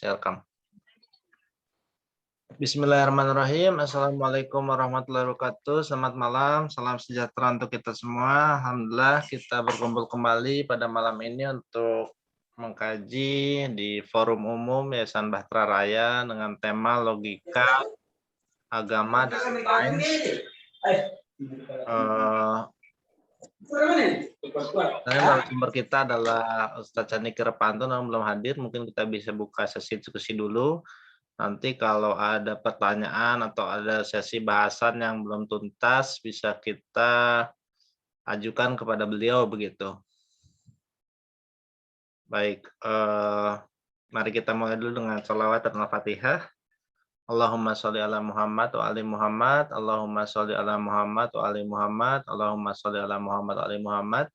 Welcome. Bismillahirrahmanirrahim. Assalamualaikum warahmatullahi wabarakatuh. Selamat malam, salam sejahtera untuk kita semua. Alhamdulillah kita berkumpul kembali pada malam ini untuk mengkaji di forum umum Yayasan Bahtera Raya dengan tema logika, agama, dan sains. Narasumber kita adalah Ustadz Candi Kerepanto, namun belum hadir. Mungkin kita bisa buka sesi diskusi dulu. Nanti kalau ada pertanyaan atau ada sesi bahasan yang belum tuntas, bisa kita ajukan kepada beliau begitu. Baik, mari kita mulai dulu dengan sholawat dan al-fatihah. Allahumma sholli ala Muhammad wa ali Muhammad. Allahumma sholli ala Muhammad wa ali Muhammad. Allahumma sholli ala Muhammad wa ali Muhammad.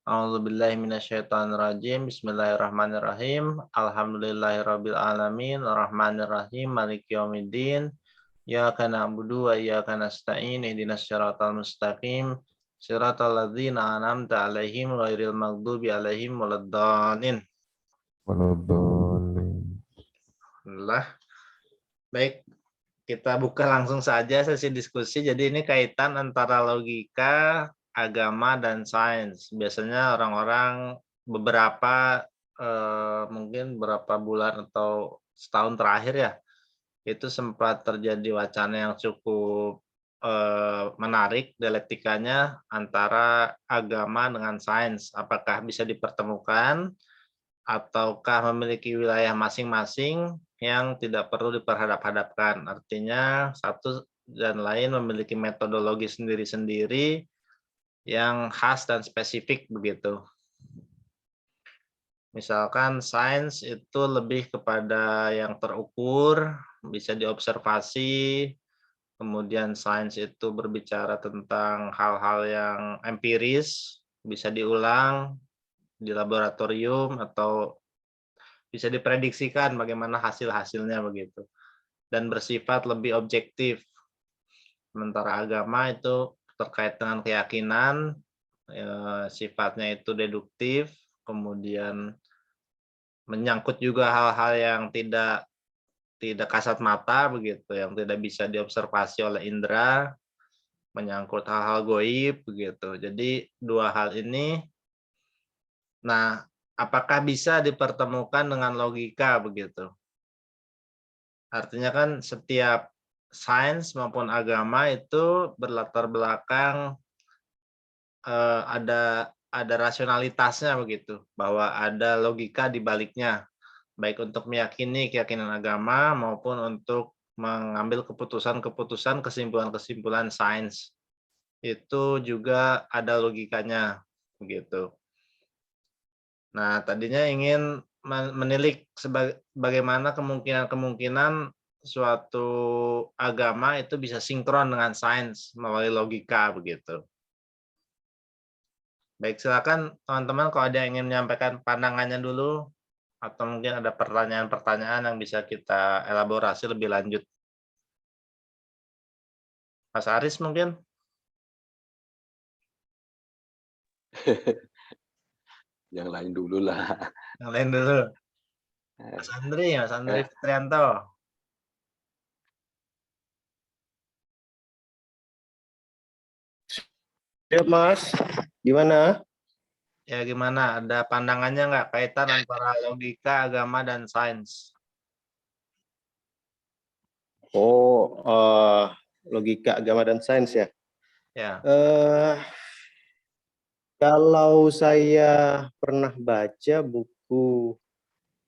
A'udzubillahi minasyaitonirrajim. Bismillahirrahmanirrahim. Alhamdulillahirabbil alamin, arrahmanirrahim, maliki yaumiddin. Iyyaka na'budu wa iyyaka nasta'in. Ihdinas siratal mustaqim. Siratal ladzina an'amta 'alaihim ghairil maghdubi 'alaihim waladdallin. Alhamdulillah. Baik, kita buka langsung saja sesi diskusi. Jadi ini kaitan antara logika, agama, dan sains. Biasanya orang-orang mungkin beberapa bulan atau setahun terakhir ya, itu sempat terjadi wacana yang cukup menarik dialektikanya antara agama dengan sains. Apakah bisa dipertemukan ataukah memiliki wilayah masing-masing yang tidak perlu diperhadap-hadapkan. Artinya satu dan lain memiliki metodologi sendiri-sendiri yang khas dan spesifik begitu. Misalkan sains itu lebih kepada yang terukur, bisa diobservasi, kemudian sains itu berbicara tentang hal-hal yang empiris, bisa diulang di laboratorium atau bisa diprediksikan bagaimana hasil-hasilnya begitu. Dan bersifat lebih objektif. Sementara agama itu terkait dengan keyakinan, sifatnya itu deduktif, kemudian menyangkut juga hal-hal yang tidak kasat mata begitu, yang tidak bisa diobservasi oleh indera, menyangkut hal-hal gaib begitu. Jadi dua hal ini, nah apakah bisa dipertemukan dengan logika begitu? Artinya kan setiap sains maupun agama itu berlatar belakang ada rasionalitasnya begitu, bahwa ada logika di baliknya, baik untuk meyakini keyakinan agama maupun untuk mengambil keputusan-keputusan, kesimpulan-kesimpulan sains. Itu juga ada logikanya begitu. Nah, tadinya ingin menilik bagaimana kemungkinan suatu agama itu bisa sinkron dengan sains melalui logika begitu. Baik, silakan teman-teman kalau ada yang ingin menyampaikan pandangannya dulu atau mungkin ada pertanyaan-pertanyaan yang bisa kita elaborasi lebih lanjut. Mas Aris mungkin? Yang lain dulu lah. Yang lain dulu. Mas Andri Fitrianto. Ya Mas, gimana? Ya gimana? Ada pandangannya nggak kaitan antara logika, agama, dan sains? Oh, logika, agama, dan sains ya? Ya. Kalau saya pernah baca buku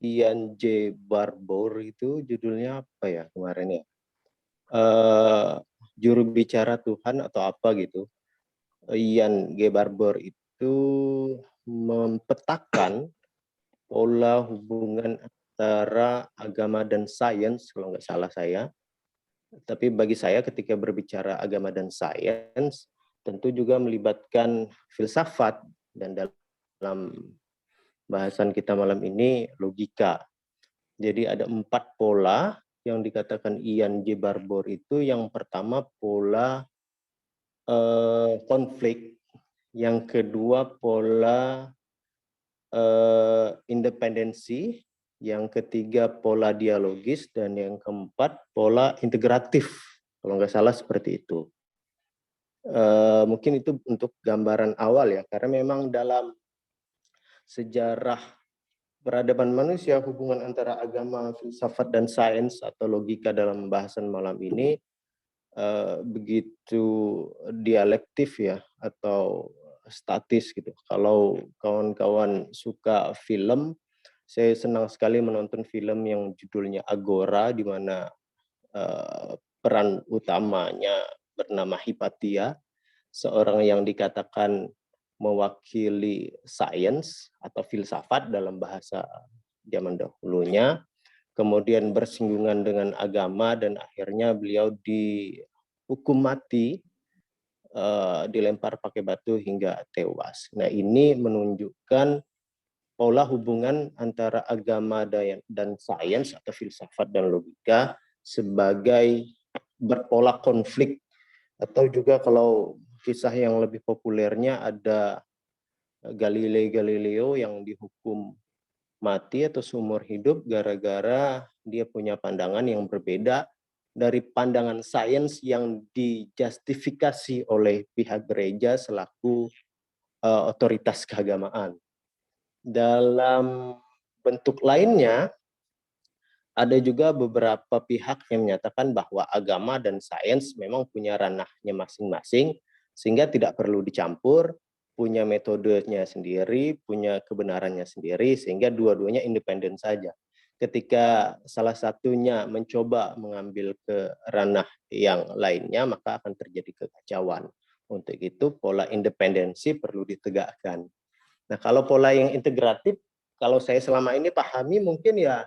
Ian J. Barbour itu judulnya apa ya kemarin ya? Juru bicara Tuhan atau apa gitu. Ian G. Barbour itu mempetakan pola hubungan antara agama dan sains, kalau nggak salah saya. Tapi bagi saya ketika berbicara agama dan sains, tentu juga melibatkan filsafat, dan dalam bahasan kita malam ini logika. Jadi ada 4 pola yang dikatakan Ian J. Barbour itu. Yang pertama pola konflik, yang kedua pola independensi, yang ketiga pola dialogis, dan yang keempat pola integratif. Kalau nggak salah seperti itu. Mungkin itu untuk gambaran awal ya, karena memang dalam sejarah peradaban manusia, hubungan antara agama, filsafat, dan sains atau logika dalam pembahasan malam ini begitu dialektif ya, atau statis gitu. Kalau kawan-kawan suka film, saya senang sekali menonton film yang judulnya Agora, di mana peran utamanya bernama Hipatia, seorang yang dikatakan mewakili sains atau filsafat dalam bahasa zaman dahulunya, kemudian bersinggungan dengan agama, dan akhirnya beliau dihukum mati, dilempar pakai batu hingga tewas. Nah, ini menunjukkan pola hubungan antara agama dan sains atau filsafat dan logika sebagai berpola konflik. Atau juga kalau kisah yang lebih populernya ada Galileo yang dihukum mati atau seumur hidup gara-gara dia punya pandangan yang berbeda dari pandangan sains yang dijustifikasi oleh pihak gereja selaku otoritas keagamaan. Dalam bentuk lainnya, ada juga beberapa pihak yang menyatakan bahwa agama dan sains memang punya ranahnya masing-masing, sehingga tidak perlu dicampur, punya metodenya sendiri, punya kebenarannya sendiri, sehingga dua-duanya independen saja. Ketika salah satunya mencoba mengambil ke ranah yang lainnya, maka akan terjadi kekacauan. Untuk itu, pola independensi perlu ditegakkan. Nah, kalau pola yang integratif, kalau saya selama ini pahami mungkin ya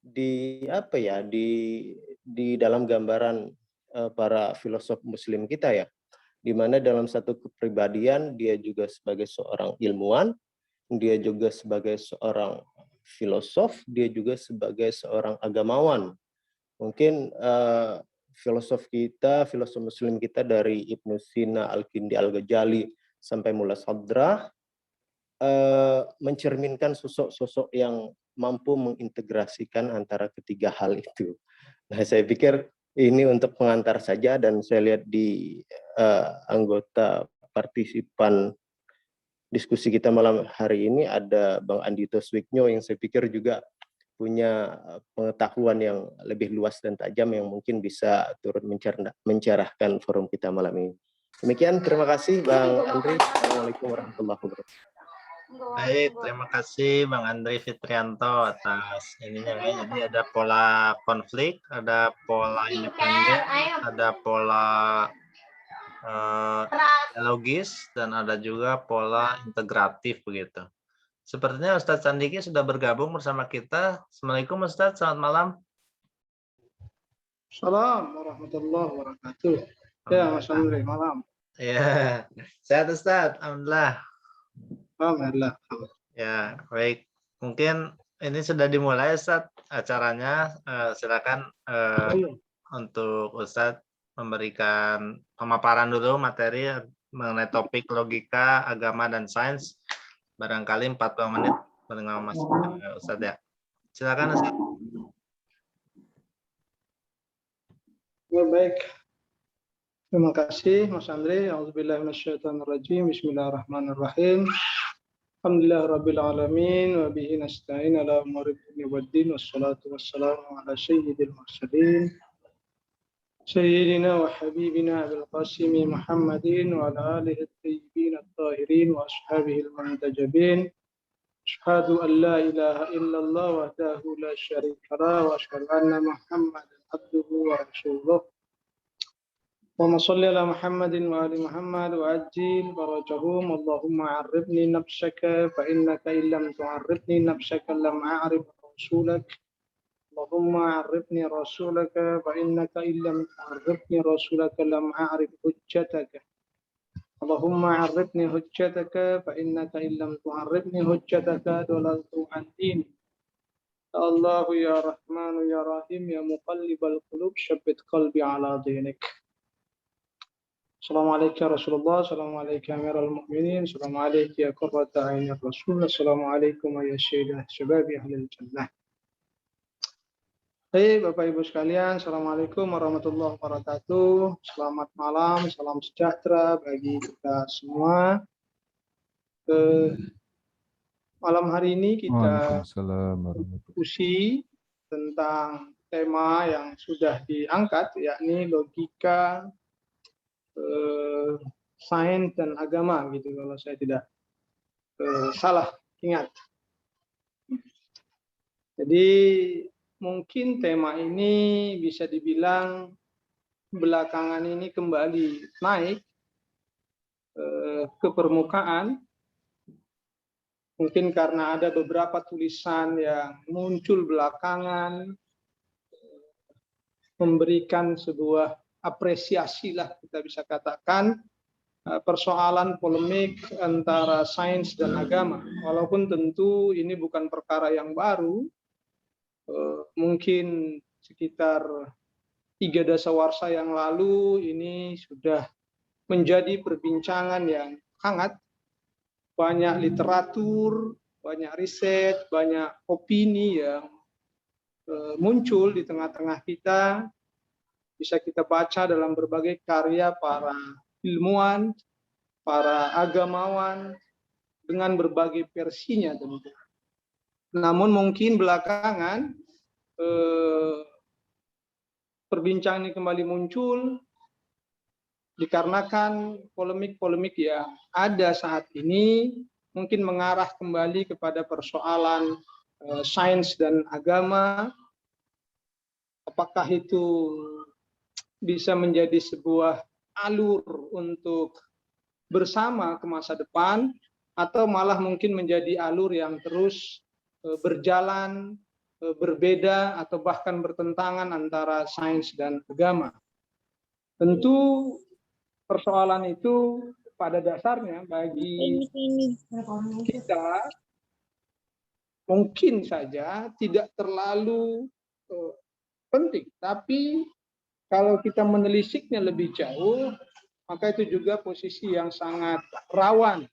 di dalam gambaran para filosof Muslim kita ya, di mana dalam satu kepribadian dia juga sebagai seorang ilmuwan, dia juga sebagai seorang filosof, dia juga sebagai seorang agamawan. Mungkin filosof Muslim kita dari Ibnu Sina, Al-Kindi, Al-Ghazali sampai Mullah Sadra mencerminkan sosok-sosok yang mampu mengintegrasikan antara ketiga hal itu. Nah, saya pikir ini untuk pengantar saja, dan saya lihat di anggota partisipan diskusi kita malam hari ini ada Bang Andito Swiknyo yang saya pikir juga punya pengetahuan yang lebih luas dan tajam yang mungkin bisa turut mencerahkan forum kita malam ini. Demikian, terima kasih Bang Andri. Assalamualaikum warahmatullahi wabarakatuh. Baik, terima kasih Bang Andri Fitrianto atas ininya. Jadi ada pola konflik, ada pola independen, ada pola logis, dan ada juga pola integratif begitu. Sepertinya Ustadz Sandiki sudah bergabung bersama kita. Assalamualaikum Ustadz, selamat malam. Assalamualaikum warahmatullahi wabarakatuh. Ya, Mas Andri, malam. Ya, sehat Ustadz, alhamdulillah. Alhamdulillah. Ya, baik. Mungkin ini sudah dimulai Ustadz acaranya. Silakan untuk Ustadz memberikan pemaparan dulu materi mengenai topik logika, agama, dan sains. Barangkali 40 menit dengan Mas Ustadz ya. Silakan Ustadz. Ya, baik. Terima kasih Mas Andri. A'udzubillahi minasyaitonirrajim. Bismillahirrahmanirrahim. Alhamdulillah rabbil alamin wa bihi nasta'in ala umuri dunya waddin wassalatu wassalamu ala sayyidil mursalin sayyidina wa habibina Abil Qasim Muhammadin wa ala alihi at-tayyibin at-tahirin wa ashabihi al-muntajabin. Asyhadu an la ilaha illallah wahdahu la syarika lahu wa asyhadu anna Muhammadan abduhu wa rasuluh. اللهم صل على محمد وآل محمد وعجل فرجهم. اللهم عرفني نفسك فإنك إن لم تعرفني نفسك لم أعرف رسولك. اللهم عرفني رسولك فإنك إن لم تعرفني رسولك لم أعرف حجتك. اللهم عرفني حجتك فإنك إن لم تعرفني حجتك ضللت عن ديني. يا الله يا رحمن يا رحيم يا مقلب القلوب ثبت قلبي على دينك. Assalamualaikum ya Rasulullah, Assalamualaikum ya Amirul Mu'minin, Assalamualaikum ya Qurrata Aini Rasul, Assalamualaikum ya Syaidah Syababi Ahlil Jannah. Baik, Bapak Ibu sekalian, Assalamualaikum warahmatullahi wabarakatuh. Selamat malam, salam sejahtera bagi kita semua. Malam hari ini kita Waalaikumsalam warahmatullahi diskusi tentang tema yang sudah diangkat, yakni logika, sains dan agama, gitu kalau saya tidak salah ingat. Jadi mungkin tema ini bisa dibilang belakangan ini kembali naik ke permukaan, mungkin karena ada beberapa tulisan yang muncul belakangan memberikan sebuah apresiasi lah kita bisa katakan persoalan polemik antara sains dan agama, walaupun tentu ini bukan perkara yang baru. Mungkin sekitar 3 dasawarsa yang lalu ini sudah menjadi perbincangan yang hangat, banyak literatur, banyak riset, banyak opini yang muncul di tengah-tengah kita, bisa kita baca dalam berbagai karya para ilmuwan, para agamawan, dengan berbagai versinya tentu. Namun mungkin belakangan perbincangan ini kembali muncul dikarenakan polemik-polemik yang ada saat ini mungkin mengarah kembali kepada persoalan sains dan agama. Apakah itu bisa menjadi sebuah alur untuk bersama ke masa depan, atau malah mungkin menjadi alur yang terus berjalan, berbeda, atau bahkan bertentangan antara sains dan agama. Tentu persoalan itu pada dasarnya bagi kita mungkin saja tidak terlalu penting, tapi kalau kita menelisiknya lebih jauh, maka itu juga posisi yang sangat rawan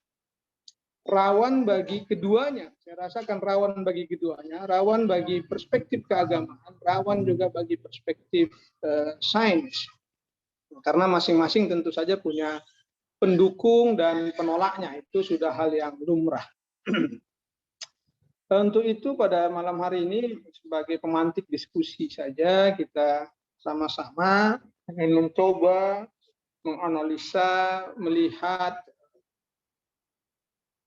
bagi keduanya. Saya rasakan rawan bagi keduanya, rawan bagi perspektif keagamaan, rawan juga bagi perspektif sains. Karena masing-masing tentu saja punya pendukung dan penolaknya, itu sudah hal yang lumrah. Untuk itu pada malam hari ini sebagai pemantik diskusi saja, kita sama-sama ingin mencoba menganalisa, melihat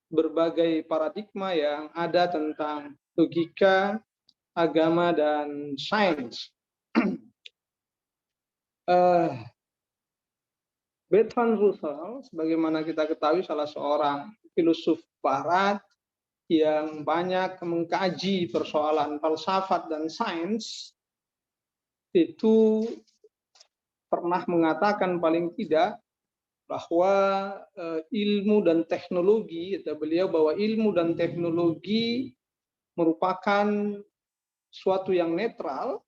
berbagai paradigma yang ada tentang logika, agama, dan sains. Bertrand Russell, sebagaimana kita ketahui, salah seorang filosof barat yang banyak mengkaji persoalan falsafat dan sains, itu pernah mengatakan paling tidak bahwa ilmu dan teknologi, kata beliau bahwa ilmu dan teknologi merupakan suatu yang netral,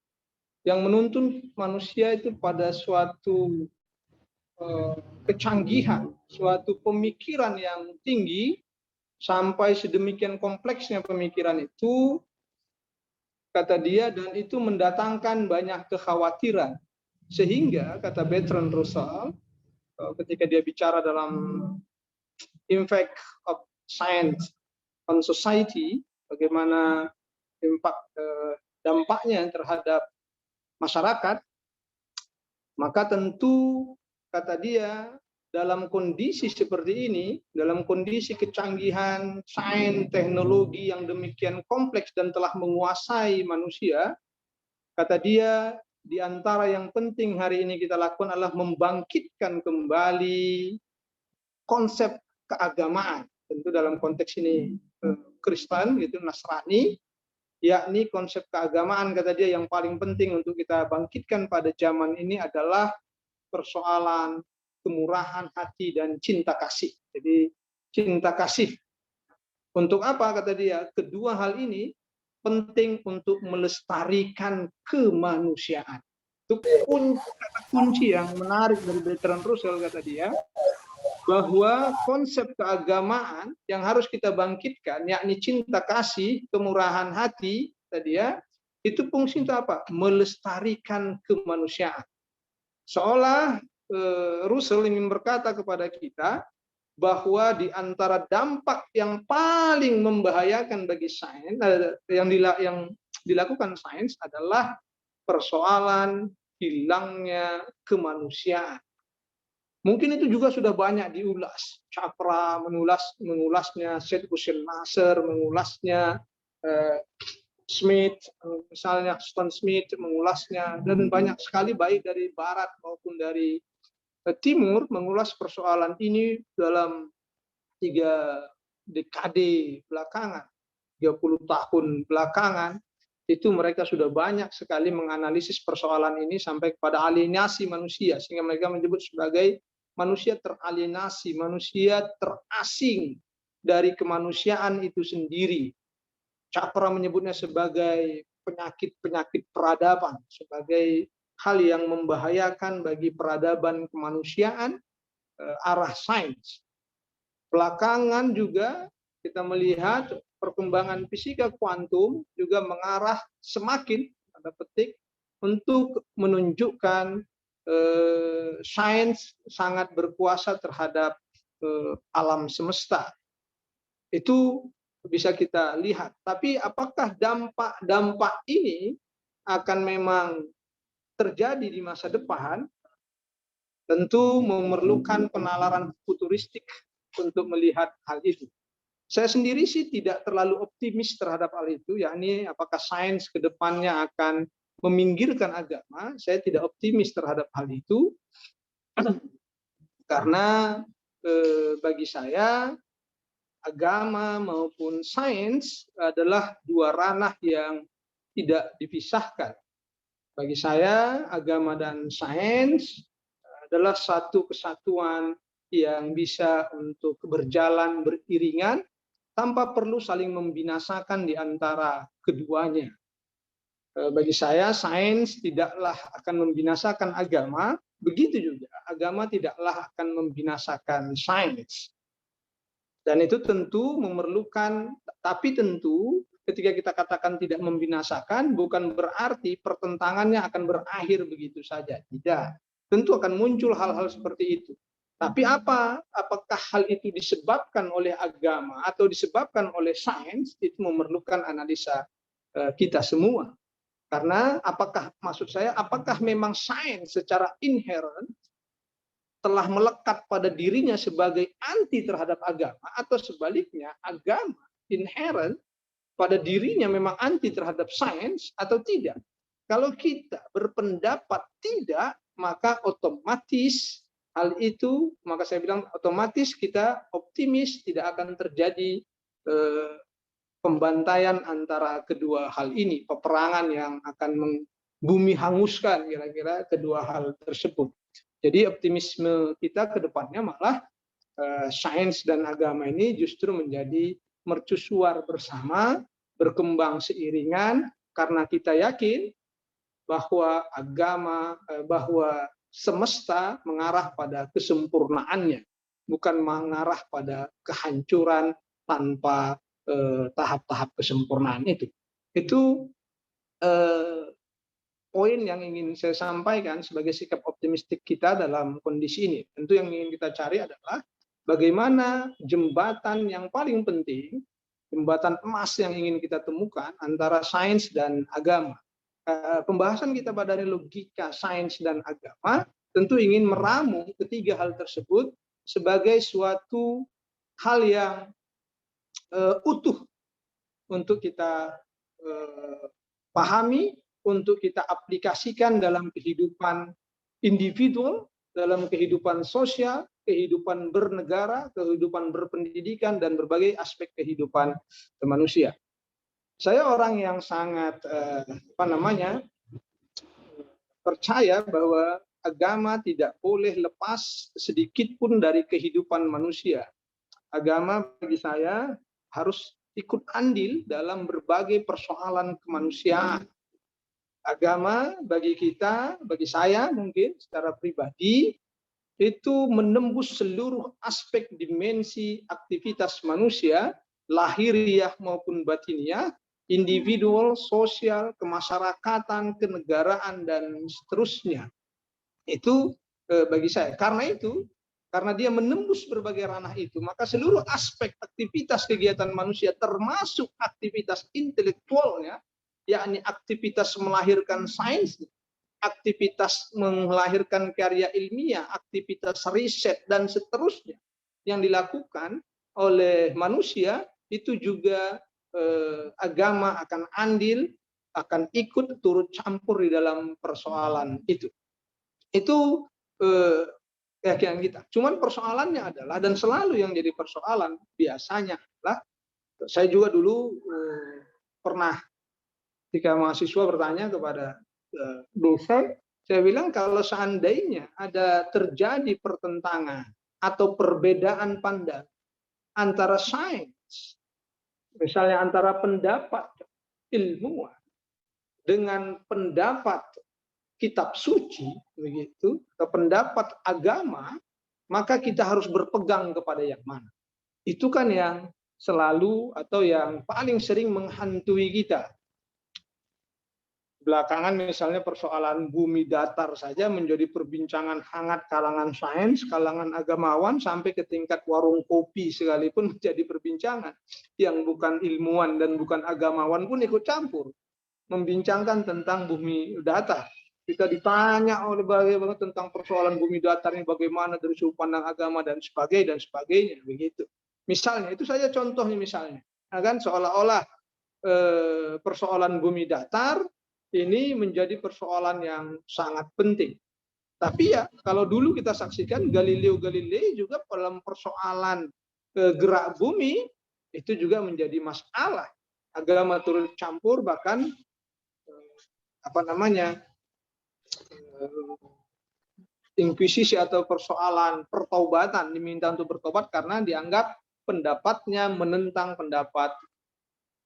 yang menuntun manusia itu pada suatu kecanggihan, suatu pemikiran yang tinggi, sampai sedemikian kompleksnya pemikiran itu, kata dia, dan itu mendatangkan banyak kekhawatiran. Sehingga, kata Bertrand Russell, ketika dia bicara dalam impact of science on society, bagaimana dampaknya terhadap masyarakat, maka tentu, kata dia, dalam kondisi seperti ini, dalam kondisi kecanggihan sains teknologi yang demikian kompleks dan telah menguasai manusia, kata dia, di antara yang penting hari ini kita lakukan adalah membangkitkan kembali konsep keagamaan. Tentu dalam konteks ini Kristen, gitu, Nasrani, yakni konsep keagamaan, kata dia, yang paling penting untuk kita bangkitkan pada zaman ini adalah persoalan kemurahan hati dan cinta kasih. Jadi cinta kasih. Untuk apa, kata dia? Kedua hal ini penting untuk melestarikan kemanusiaan. Itu kata kunci yang menarik dari Bertrand Russell, kata dia, bahwa konsep keagamaan yang harus kita bangkitkan, yakni cinta kasih, kemurahan hati, kata dia, itu fungsi itu apa? Melestarikan kemanusiaan. Seolah Russell ingin berkata kepada kita bahwa di antara dampak yang paling membahayakan bagi sains yang dilakukan sains adalah persoalan hilangnya kemanusiaan. Mungkin itu juga sudah banyak diulas. Chakra mengulasnya, Syed Hussein Nasr mengulasnya, Smith, misalnya Stan Smith mengulasnya, dan banyak sekali baik dari barat maupun dari timur mengulas persoalan ini dalam 3 dekade belakangan, 30 tahun belakangan. Itu mereka sudah banyak sekali menganalisis persoalan ini sampai kepada alienasi manusia, sehingga mereka menyebut sebagai manusia teralienasi, manusia terasing dari kemanusiaan itu sendiri. Chakra menyebutnya sebagai penyakit-penyakit peradaban, sebagai hal yang membahayakan bagi peradaban kemanusiaan arah sains. Belakangan juga kita melihat perkembangan fisika kuantum juga mengarah semakin tanda petik untuk menunjukkan sains sangat berkuasa terhadap alam semesta. Itu bisa kita lihat. Tapi apakah dampak ini akan memang terjadi di masa depan? Tentu memerlukan penalaran futuristik untuk melihat hal itu. Saya sendiri sih tidak terlalu optimis terhadap hal itu, yakni apakah sains ke depannya akan meminggirkan agama. Saya tidak optimis terhadap hal itu, karena bagi saya agama maupun sains adalah dua ranah yang tidak dipisahkan. Bagi saya, agama dan sains adalah satu kesatuan yang bisa untuk berjalan beriringan tanpa perlu saling membinasakan di antara keduanya. Bagi saya, sains tidaklah akan membinasakan agama, begitu juga agama tidaklah akan membinasakan sains. Dan itu tentu memerlukan, tapi tentu ketika kita katakan tidak membinasakan, bukan berarti pertentangannya akan berakhir begitu saja. Tidak. Tentu akan muncul hal-hal seperti itu. Tapi apakah hal itu disebabkan oleh agama atau disebabkan oleh sains, itu memerlukan analisa kita semua. Karena maksud saya, apakah memang sains secara inherent telah melekat pada dirinya sebagai anti terhadap agama, atau sebaliknya agama inherent pada dirinya memang anti terhadap sains atau tidak. Kalau kita berpendapat tidak, maka otomatis hal itu, maka saya bilang otomatis kita optimis tidak akan terjadi pembantaian antara kedua hal ini, peperangan yang akan bumi hanguskan kira-kira kedua hal tersebut. Jadi optimisme kita ke depannya malah sains dan agama ini justru menjadi mercusuar bersama, berkembang seiringan, karena kita yakin bahwa bahwa semesta mengarah pada kesempurnaannya, bukan mengarah pada kehancuran tanpa tahap-tahap kesempurnaan itu. Itu poin yang ingin saya sampaikan sebagai sikap optimistik kita dalam kondisi ini. Tentu yang ingin kita cari adalah bagaimana jembatan yang paling penting, jembatan emas yang ingin kita temukan antara sains dan agama. Pembahasan kita pada logika sains dan agama tentu ingin meramu ketiga hal tersebut sebagai suatu hal yang utuh untuk kita pahami, untuk kita aplikasikan dalam kehidupan individual, dalam kehidupan sosial, kehidupan bernegara, kehidupan berpendidikan, dan berbagai aspek kehidupan manusia. Saya orang yang sangat percaya bahwa agama tidak boleh lepas sedikit pun dari kehidupan manusia. Agama bagi saya harus ikut andil dalam berbagai persoalan kemanusiaan. Agama bagi kita, bagi saya mungkin secara pribadi, itu menembus seluruh aspek dimensi aktivitas manusia, lahiriah maupun batiniah, individual, sosial, kemasyarakatan, kenegaraan, dan seterusnya. Itu bagi saya. Karena dia menembus berbagai ranah itu, maka seluruh aspek aktivitas kegiatan manusia, termasuk aktivitas intelektualnya, yakni aktivitas melahirkan sains, aktivitas melahirkan karya ilmiah, aktivitas riset, dan seterusnya yang dilakukan oleh manusia, itu juga agama akan andil, akan ikut turut campur di dalam persoalan itu. Itu keyakinan kita. Cuman persoalannya adalah, dan selalu yang jadi persoalan biasanya adalah, saya juga dulu pernah ketika mahasiswa bertanya kepada dosen, saya bilang kalau seandainya ada terjadi pertentangan atau perbedaan pandang antara sains, misalnya antara pendapat ilmuwan dengan pendapat kitab suci, begitu, atau pendapat agama, maka kita harus berpegang kepada yang mana. Itu kan yang selalu atau yang paling sering menghantui kita. Belakangan misalnya persoalan bumi datar saja menjadi perbincangan hangat kalangan sains, kalangan agamawan, sampai ke tingkat warung kopi sekalipun menjadi perbincangan. Yang bukan ilmuwan dan bukan agamawan pun ikut campur membincangkan tentang bumi datar. Kita ditanya oleh bagaimana tentang persoalan bumi datar ini, bagaimana dari sudut pandang agama dan sebagainya begitu. Misalnya itu saja contohnya, misalnya, kan seolah-olah persoalan bumi datar ini menjadi persoalan yang sangat penting. Tapi ya kalau dulu kita saksikan Galileo Galilei juga dalam persoalan gerak bumi itu juga menjadi masalah. Agama turut campur, bahkan inkuisisi atau persoalan pertaubatan, diminta untuk bertobat karena dianggap pendapatnya menentang pendapat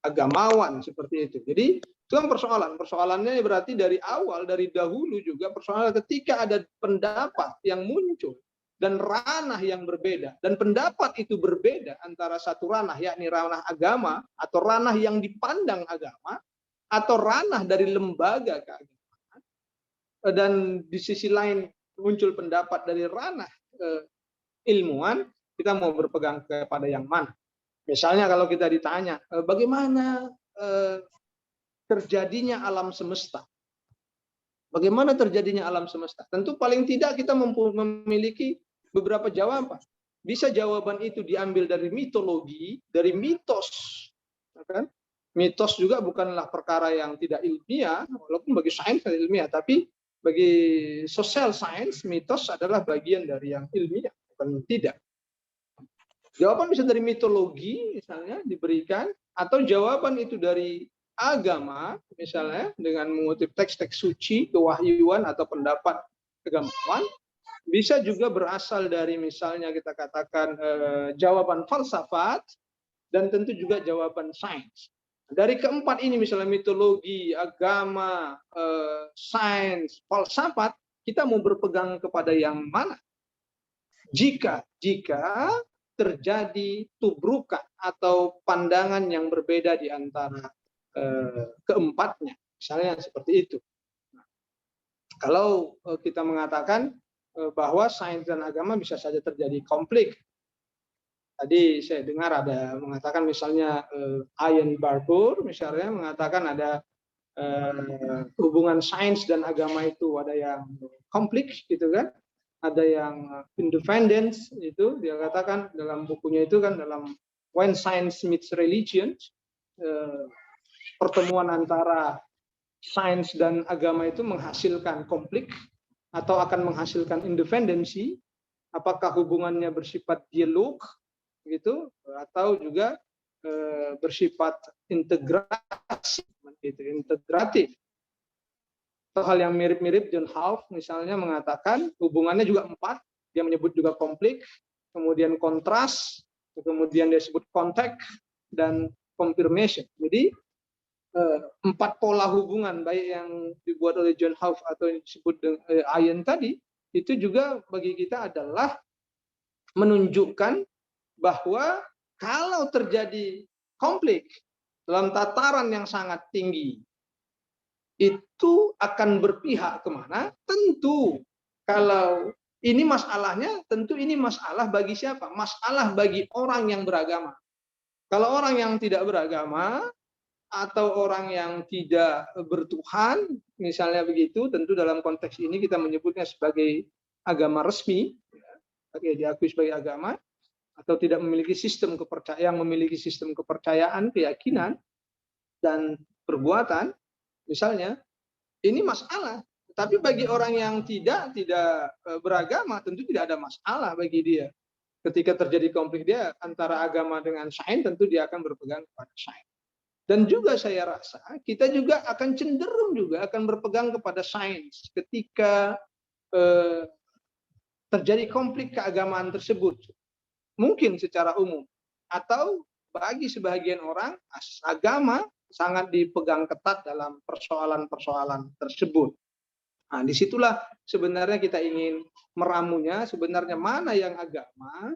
agamawan seperti itu. Jadi itu kan persoalannya berarti dari awal, dari dahulu juga persoalan ketika ada pendapat yang muncul dan ranah yang berbeda, dan pendapat itu berbeda antara satu ranah, yakni ranah agama atau ranah yang dipandang agama, atau ranah dari lembaga keagamaan, dan di sisi lain muncul pendapat dari ranah ilmuwan, kita mau berpegang kepada yang mana? Misalnya kalau kita ditanya, bagaimana terjadinya alam semesta? Bagaimana terjadinya alam semesta? Tentu paling tidak kita memiliki beberapa jawaban. Bisa jawaban itu diambil dari mitologi, dari mitos. Kan? Mitos juga bukanlah perkara yang tidak ilmiah, walaupun bagi sains ilmiah, tapi bagi social science, mitos adalah bagian dari yang ilmiah, bukan tidak. Jawaban bisa dari mitologi, misalnya, diberikan, atau jawaban itu dari agama, misalnya, dengan mengutip teks-teks suci, kewahyuan, atau pendapat keagamaan. Bisa juga berasal dari, misalnya, kita katakan jawaban falsafat, dan tentu juga jawaban sains. Dari keempat ini, misalnya mitologi, agama, sains, falsafat, kita mau berpegang kepada yang mana? Jika terjadi tubrukan atau pandangan yang berbeda di antara keempatnya, misalnya seperti itu. Kalau kita mengatakan bahwa sains dan agama bisa saja terjadi konflik. Tadi saya dengar ada mengatakan misalnya Ian Barbour misalnya mengatakan ada hubungan sains dan agama itu ada yang konflik gitu kan, ada yang independence, itu dia katakan dalam bukunya itu kan, dalam When Science Meets Religion, pertemuan antara sains dan agama itu menghasilkan konflik atau akan menghasilkan independensi, apakah hubungannya bersifat dialog gitu atau juga bersifat integrasi gitu, integratif. Atau hal yang mirip-mirip, John Half misalnya mengatakan hubungannya juga 4, dia menyebut juga konflik, kemudian kontras, kemudian dia sebut contact dan confirmation. Jadi 4 pola hubungan, baik yang dibuat oleh John Half atau yang disebut Ian tadi, itu juga bagi kita adalah menunjukkan bahwa kalau terjadi konflik dalam tataran yang sangat tinggi, itu akan berpihak kemana? Tentu kalau ini masalahnya, tentu ini masalah bagi siapa? Masalah bagi orang yang beragama. Kalau orang yang tidak beragama atau orang yang tidak bertuhan, misalnya begitu, tentu dalam konteks ini kita menyebutnya sebagai agama resmi, diakui sebagai agama, atau tidak memiliki sistem kepercayaan, yang memiliki sistem kepercayaan, keyakinan, dan perbuatan, misalnya, ini masalah. Tapi bagi orang yang tidak beragama, tentu tidak ada masalah bagi dia. Ketika terjadi konflik dia antara agama dengan sains, tentu dia akan berpegang kepada sains. Dan juga saya rasa kita juga akan cenderung juga akan berpegang kepada sains ketika terjadi konflik keagamaan tersebut. Mungkin secara umum. Atau bagi sebagian orang, agama sangat dipegang ketat dalam persoalan-persoalan tersebut. Nah, disitulah sebenarnya kita ingin meramunya, sebenarnya mana yang agama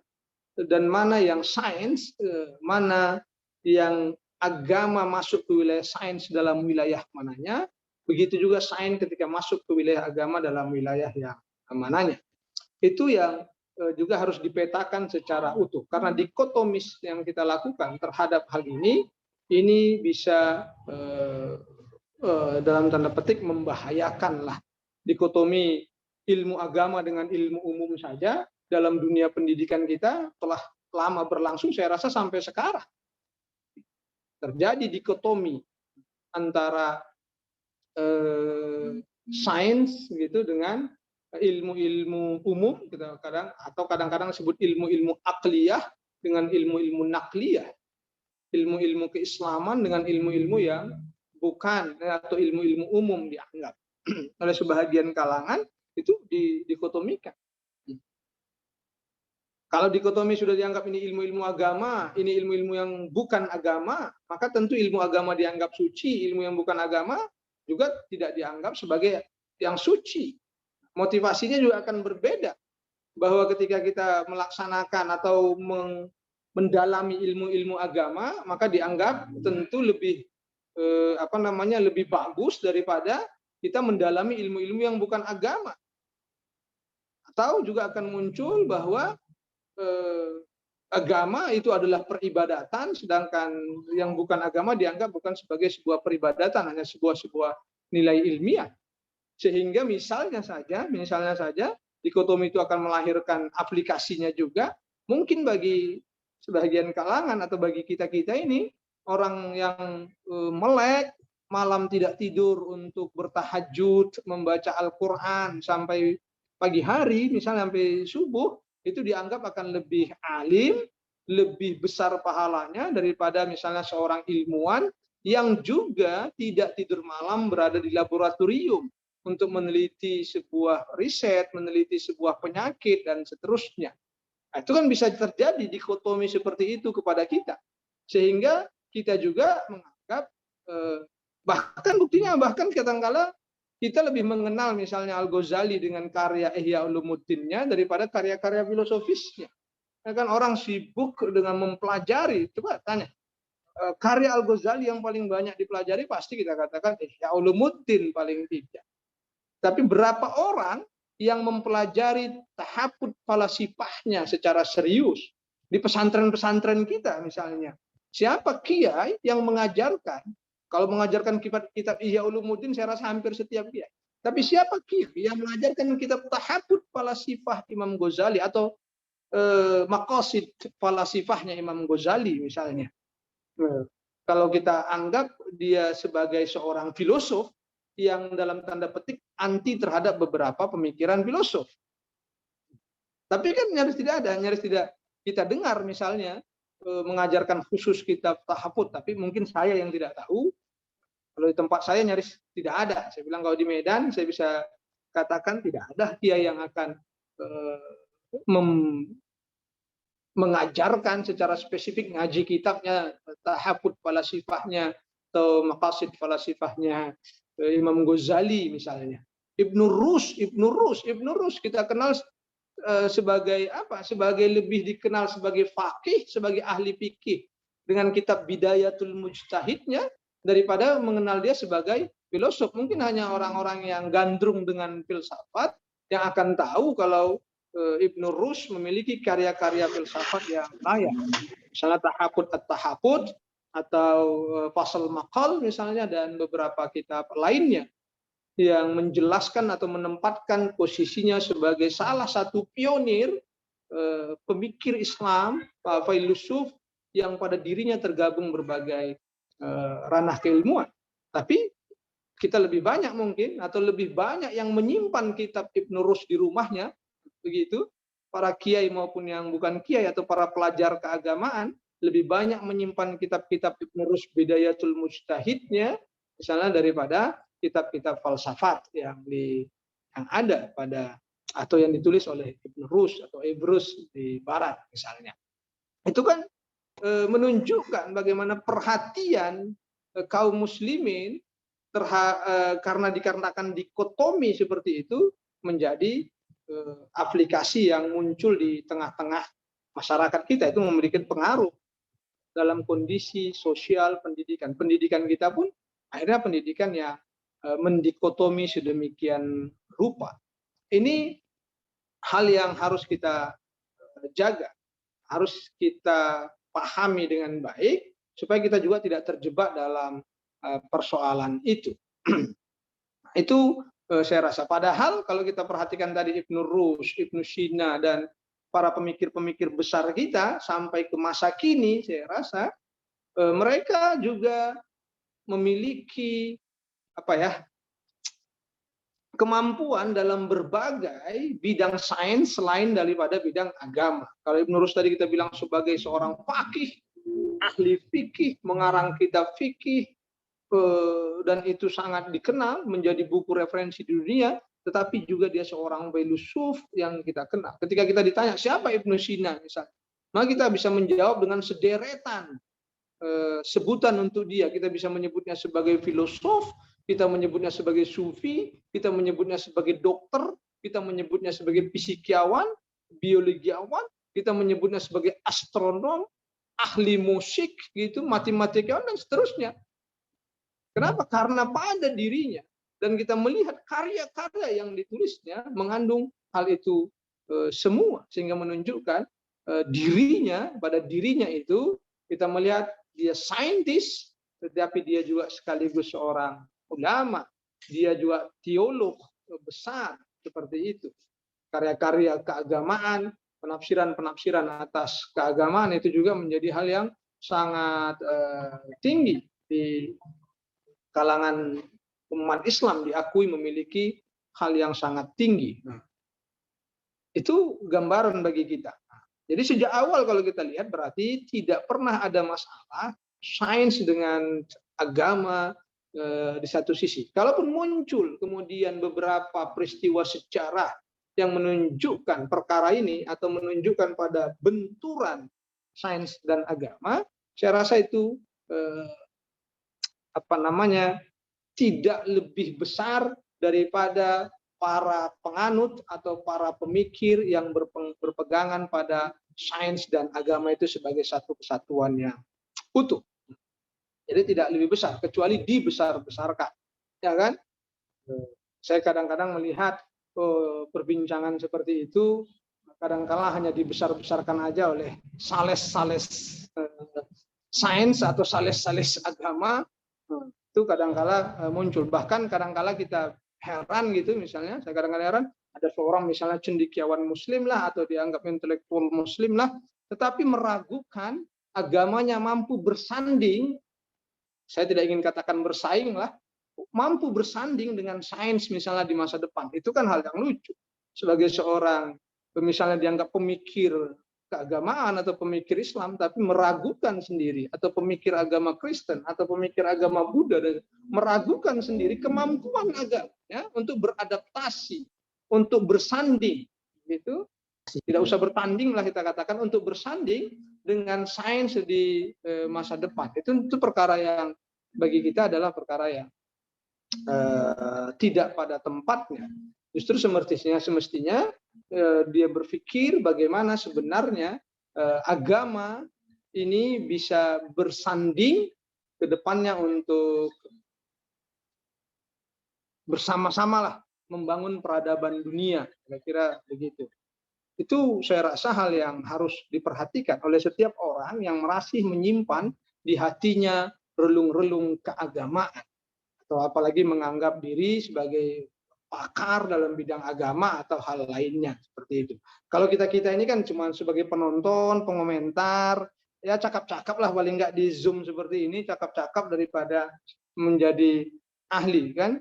dan mana yang sains, mana yang agama masuk ke wilayah sains dalam wilayah mananya, begitu juga sains ketika masuk ke wilayah agama dalam wilayah yang mananya. Itu yang juga harus dipetakan secara utuh, karena dikotomis yang kita lakukan terhadap hal ini bisa dalam tanda petik membahayakan lah. Dikotomi ilmu agama dengan ilmu umum saja dalam dunia pendidikan kita telah lama berlangsung, saya rasa sampai sekarang terjadi dikotomi antara sains gitu dengan ilmu-ilmu umum, kadang-kadang disebut ilmu-ilmu akliyah dengan ilmu-ilmu nakliyah, ilmu-ilmu keislaman dengan ilmu-ilmu yang bukan atau ilmu-ilmu umum dianggap oleh sebahagian kalangan itu dikotomikan. Kalau dikotomi sudah dianggap ini ilmu-ilmu agama, ini ilmu-ilmu yang bukan agama, maka tentu ilmu agama dianggap suci, ilmu yang bukan agama juga tidak dianggap sebagai yang suci. Motivasinya juga akan berbeda. Bahwa ketika kita melaksanakan atau mendalami ilmu-ilmu agama, maka dianggap tentu lebih lebih bagus daripada kita mendalami ilmu-ilmu yang bukan agama. Atau juga akan muncul bahwa agama itu adalah peribadatan, sedangkan yang bukan agama dianggap bukan sebagai sebuah peribadatan, hanya sebuah nilai ilmiah. Sehingga misalnya saja dikotomi itu akan melahirkan aplikasinya juga. Mungkin bagi sebagian kalangan atau bagi kita-kita ini, orang yang melek, malam tidak tidur untuk bertahajud, membaca Al-Quran sampai pagi hari, misalnya sampai subuh, itu dianggap akan lebih alim, lebih besar pahalanya daripada misalnya seorang ilmuwan yang juga tidak tidur malam berada di laboratorium untuk meneliti sebuah riset, meneliti sebuah penyakit, dan seterusnya. Nah, itu kan bisa terjadi dikotomi seperti itu kepada kita. Sehingga kita juga menganggap, bahkan kadang-kala kita lebih mengenal misalnya Al-Ghazali dengan karya Ihya Ulumuddinnya daripada karya-karya filosofisnya. Ya kan, orang sibuk dengan mempelajari, coba tanya, karya Al-Ghazali yang paling banyak dipelajari pasti kita katakan Ihya Ulumuddin paling tidak. Tapi berapa orang yang mempelajari tahaput falasifahnya secara serius di pesantren-pesantren kita misalnya? Siapa kiai yang mengajarkan? Kalau mengajarkan kitab Ihya Ulumuddin, saya rasa hampir setiap kiai. Tapi siapa kiai yang mengajarkan kitab tahaput falasifah Imam Ghazali atau maqasid falasifahnya Imam Ghazali misalnya? Kalau kita anggap dia sebagai seorang filosof yang dalam tanda petik anti terhadap beberapa pemikiran filosof. Tapi kan nyaris tidak kita dengar misalnya mengajarkan khusus kitab tahaput, tapi mungkin saya yang tidak tahu. Kalau di tempat saya nyaris tidak ada. Saya bilang kalau di Medan saya bisa katakan tidak ada kiai yang akan mengajarkan secara spesifik ngaji kitabnya tahaput falasifahnya atau maqasid falasifahnya Imam Ghazali misalnya. Ibnu Rus kita kenal sebagai apa? Sebagai lebih dikenal sebagai faqih, sebagai ahli fikih dengan kitab Bidayatul Mujtahidnya daripada mengenal dia sebagai filosof. Mungkin hanya orang-orang yang gandrung dengan filsafat yang akan tahu kalau Ibnu Rushd memiliki karya-karya filsafat yang layak. Misalnya Tahaqud at-Tahaqud atau Fasl Maqal misalnya, dan beberapa kitab lainnya yang menjelaskan atau menempatkan posisinya sebagai salah satu pionir pemikir Islam, filosof yang pada dirinya tergabung berbagai ranah keilmuan. Tapi kita lebih banyak mungkin, atau lebih banyak yang menyimpan kitab Ibnu Rushd di rumahnya, begitu, para kiai maupun yang bukan kiai atau para pelajar keagamaan lebih banyak menyimpan kitab-kitab Ibnu Rushd Bidayatul Mujtahidnya misalnya daripada kitab-kitab falsafat yang ada pada atau yang ditulis oleh Ibnu Rushd atau Ebrus di barat misalnya. Itu kan menunjukkan bagaimana perhatian kaum muslimin karena dikarenakan dikotomi seperti itu menjadi aplikasi yang muncul di tengah-tengah masyarakat kita, itu memberikan pengaruh dalam kondisi sosial pendidikan. Pendidikan kita pun akhirnya pendidikan yang mendikotomi sedemikian rupa. Ini hal yang harus kita jaga, harus kita pahami dengan baik supaya kita juga tidak terjebak dalam persoalan itu. Itu saya rasa. Padahal kalau kita perhatikan tadi Ibnu Rushd, Ibnu Sina, dan para pemikir-pemikir besar kita sampai ke masa kini, saya rasa mereka juga memiliki kemampuan dalam berbagai bidang sains selain daripada bidang agama. Kalau Ibnu Rushd tadi kita bilang sebagai seorang faqih, ahli fikih, mengarang kitab fikih, dan itu sangat dikenal menjadi buku referensi di dunia, tetapi juga dia seorang filosof yang kita kenal. Ketika kita ditanya siapa Ibnu Sina misalnya, maka kita bisa menjawab dengan sederetan sebutan untuk dia. Kita bisa menyebutnya sebagai filosof, kita menyebutnya sebagai sufi, kita menyebutnya sebagai dokter, kita menyebutnya sebagai fisikiawan, biologiawan, kita menyebutnya sebagai astronom, ahli musik, gitu, matematikawan, dan seterusnya. Kenapa? Karena pada dirinya, dan kita melihat karya-karya yang ditulisnya mengandung hal itu semua, sehingga menunjukkan dirinya, pada dirinya itu kita melihat dia saintis, tetapi dia juga sekaligus seorang ulama, dia juga teolog besar, seperti itu. Karya-karya keagamaan, penafsiran-penafsiran atas keagamaan itu juga menjadi hal yang sangat tinggi di kalangan umat Islam, diakui memiliki hal yang sangat tinggi. Itu gambaran bagi kita. Jadi sejak awal kalau kita lihat berarti tidak pernah ada masalah sains dengan agama di satu sisi. Kalaupun muncul kemudian beberapa peristiwa sejarah yang menunjukkan perkara ini atau menunjukkan pada benturan sains dan agama, saya rasa itu tidak lebih besar daripada para penganut atau para pemikir yang berpegangan pada sains dan agama itu sebagai satu kesatuan yang utuh. Jadi tidak lebih besar, kecuali dibesar-besarkan, ya kan? Saya kadang-kadang melihat perbincangan seperti itu, kadang-kala hanya dibesar-besarkan aja oleh sales-sales sains atau sales-sales agama, itu kadang-kala muncul. Bahkan kadang-kala kita heran gitu, misalnya saya kadang-kadang heran ada seorang misalnya cendekiawan muslim lah atau dianggap intelektual muslim lah, tetapi meragukan agamanya mampu bersanding, saya tidak ingin katakan bersaing lah, mampu bersanding dengan sains misalnya di masa depan. Itu kan hal yang lucu. Sebagai seorang misalnya dianggap pemikir keagamaan atau pemikir Islam, tapi meragukan sendiri, atau pemikir agama Kristen atau pemikir agama Buddha, dan meragukan sendiri kemampuan agamanya untuk beradaptasi, untuk bersanding, gitu. Tidak usah bertanding lah kita katakan, untuk bersanding dengan sains di masa depan. Itu perkara yang bagi kita adalah perkara yang tidak pada tempatnya. Justru semestinya dia berpikir bagaimana sebenarnya agama ini bisa bersanding ke depannya untuk bersama-sama lah membangun peradaban dunia, kira-kira begitu. Itu saya rasa hal yang harus diperhatikan oleh setiap orang yang masih menyimpan di hatinya relung-relung keagamaan, atau apalagi menganggap diri sebagai pakar dalam bidang agama atau hal lainnya seperti itu. Kalau kita ini kan cuma sebagai penonton, pengomentar, ya cakap-cakap lah paling nggak di Zoom seperti ini, cakap-cakap daripada menjadi ahli kan,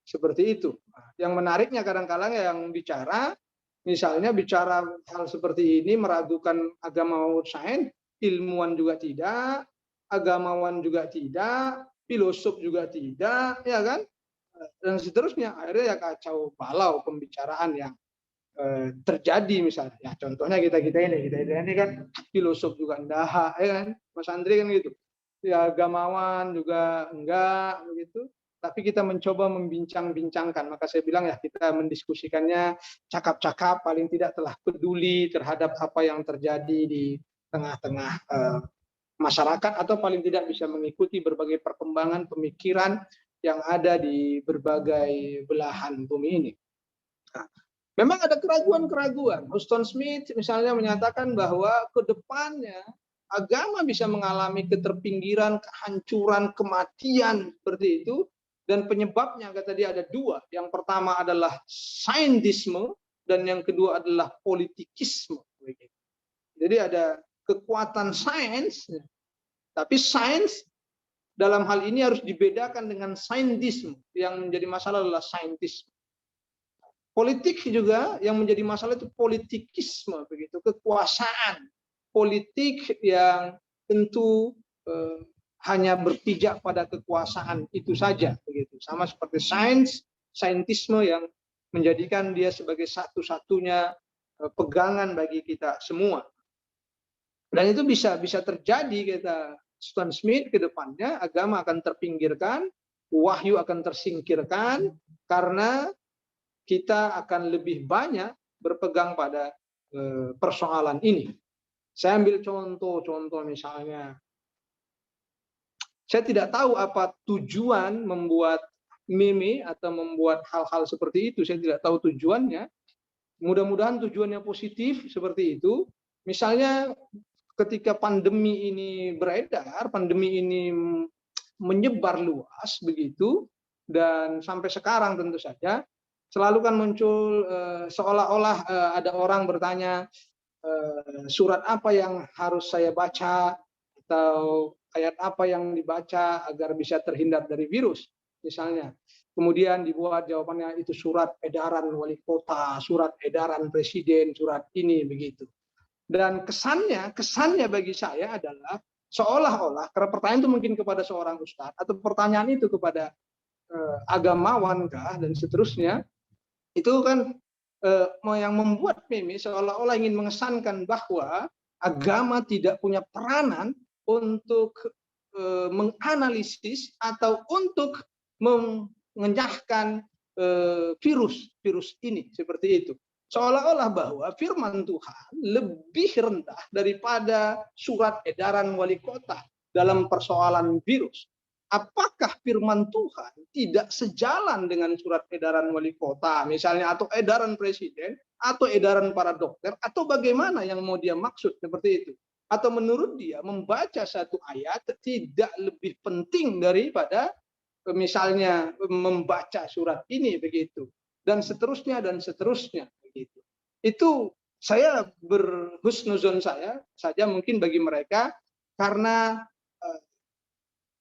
seperti itu. Yang menariknya kadang-kadang yang bicara, misalnya bicara hal seperti ini meragukan agama maupun sains, ilmuwan juga tidak, agamawan juga tidak, filosof juga tidak, ya kan? Dan seterusnya, akhirnya ya kacau balau pembicaraan yang terjadi misalnya. Ya, contohnya kita ini kan filosof juga enggak, ya kan? Mas Andri kan gitu. Ya agamawan juga enggak begitu. Tapi kita mencoba membincang-bincangkan. Maka saya bilang ya kita mendiskusikannya cakap-cakap, paling tidak telah peduli terhadap apa yang terjadi di tengah-tengah masyarakat, atau paling tidak bisa mengikuti berbagai perkembangan pemikiran yang ada di berbagai belahan bumi ini. Nah, memang ada keraguan-keraguan. Huston Smith misalnya menyatakan bahwa ke depannya agama bisa mengalami keterpinggiran, kehancuran, kematian seperti itu. Dan penyebabnya kata dia ada dua. Yang pertama adalah saintisme dan yang kedua adalah politikisme. Jadi ada kekuatan sains, tapi sains dalam hal ini harus dibedakan dengan saintisme. Yang menjadi masalah adalah saintisme. Politik juga yang menjadi masalah itu politikisme, begitu, kekuasaan politik yang tentu hanya berpijak pada kekuasaan itu saja, begitu. Sama seperti saintisme yang menjadikan dia sebagai satu-satunya pegangan bagi kita semua. Dan itu bisa terjadi, kata Huston Smith, ke depannya agama akan terpinggirkan, wahyu akan tersingkirkan, karena kita akan lebih banyak berpegang pada persoalan ini. Saya ambil contoh misalnya, saya tidak tahu apa tujuan membuat meme atau membuat hal-hal seperti itu. Saya tidak tahu tujuannya. Mudah-mudahan tujuannya positif seperti itu. Misalnya ketika pandemi ini beredar, pandemi ini menyebar luas begitu, dan sampai sekarang tentu saja selalu kan muncul seolah-olah ada orang bertanya, surat apa yang harus saya baca atau ayat apa yang dibaca agar bisa terhindar dari virus misalnya. Kemudian dibuat jawabannya itu surat edaran wali kota, surat edaran presiden, surat ini begitu. Dan kesannya bagi saya adalah seolah-olah, karena pertanyaan itu mungkin kepada seorang ustadz atau pertanyaan itu kepada agamawan kah dan seterusnya, itu kan yang membuat meme seolah-olah ingin mengesankan bahwa agama tidak punya peranan untuk menganalisis atau untuk mengenyahkan virus ini seperti itu. Seolah-olah bahwa firman Tuhan lebih rendah daripada surat edaran wali kota dalam persoalan virus. Apakah firman Tuhan tidak sejalan dengan surat edaran wali kota misalnya, atau edaran presiden, atau edaran para dokter, atau bagaimana yang mau dia maksud seperti itu? Atau menurut dia membaca satu ayat tidak lebih penting daripada misalnya membaca surat ini begitu, dan seterusnya begitu. Itu saya berhusnuzon saya saja mungkin bagi mereka, karena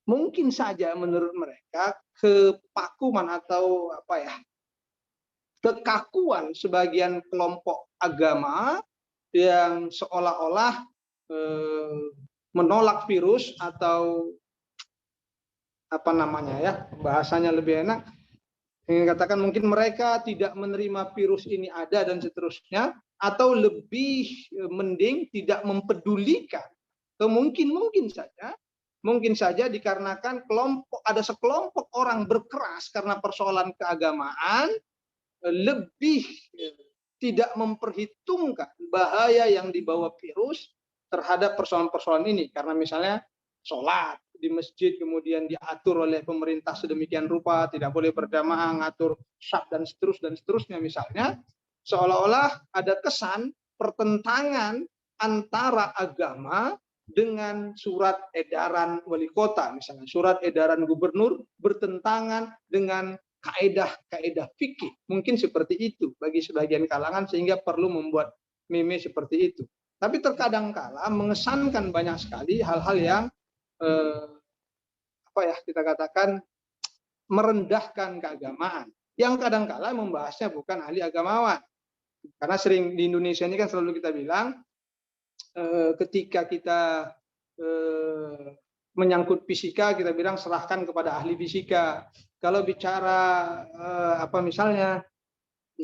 mungkin saja menurut mereka kepakuman atau kekakuan sebagian kelompok agama yang seolah-olah menolak virus, atau bahasanya lebih enak, ingin katakan mungkin mereka tidak menerima virus ini ada dan seterusnya, atau lebih mending tidak mempedulikan, atau mungkin saja dikarenakan ada sekelompok orang berkeras karena persoalan keagamaan, lebih tidak memperhitungkan bahaya yang dibawa virus, terhadap persoalan-persoalan ini. Karena misalnya sholat di masjid kemudian diatur oleh pemerintah sedemikian rupa, tidak boleh berjamaah, ngatur syaf dan seterusnya misalnya, seolah-olah ada kesan pertentangan antara agama dengan surat edaran wali kota, misalnya surat edaran gubernur bertentangan dengan kaedah-kaedah fikih. Mungkin seperti itu bagi sebagian kalangan sehingga perlu membuat meme seperti itu. Tapi terkadang kala mengesankan banyak sekali hal-hal yang kita katakan merendahkan keagamaan. Yang kadang-kala membahasnya bukan ahli agamawan. Karena sering di Indonesia ini kan selalu kita bilang ketika kita menyangkut fisika kita bilang serahkan kepada ahli fisika. Kalau bicara misalnya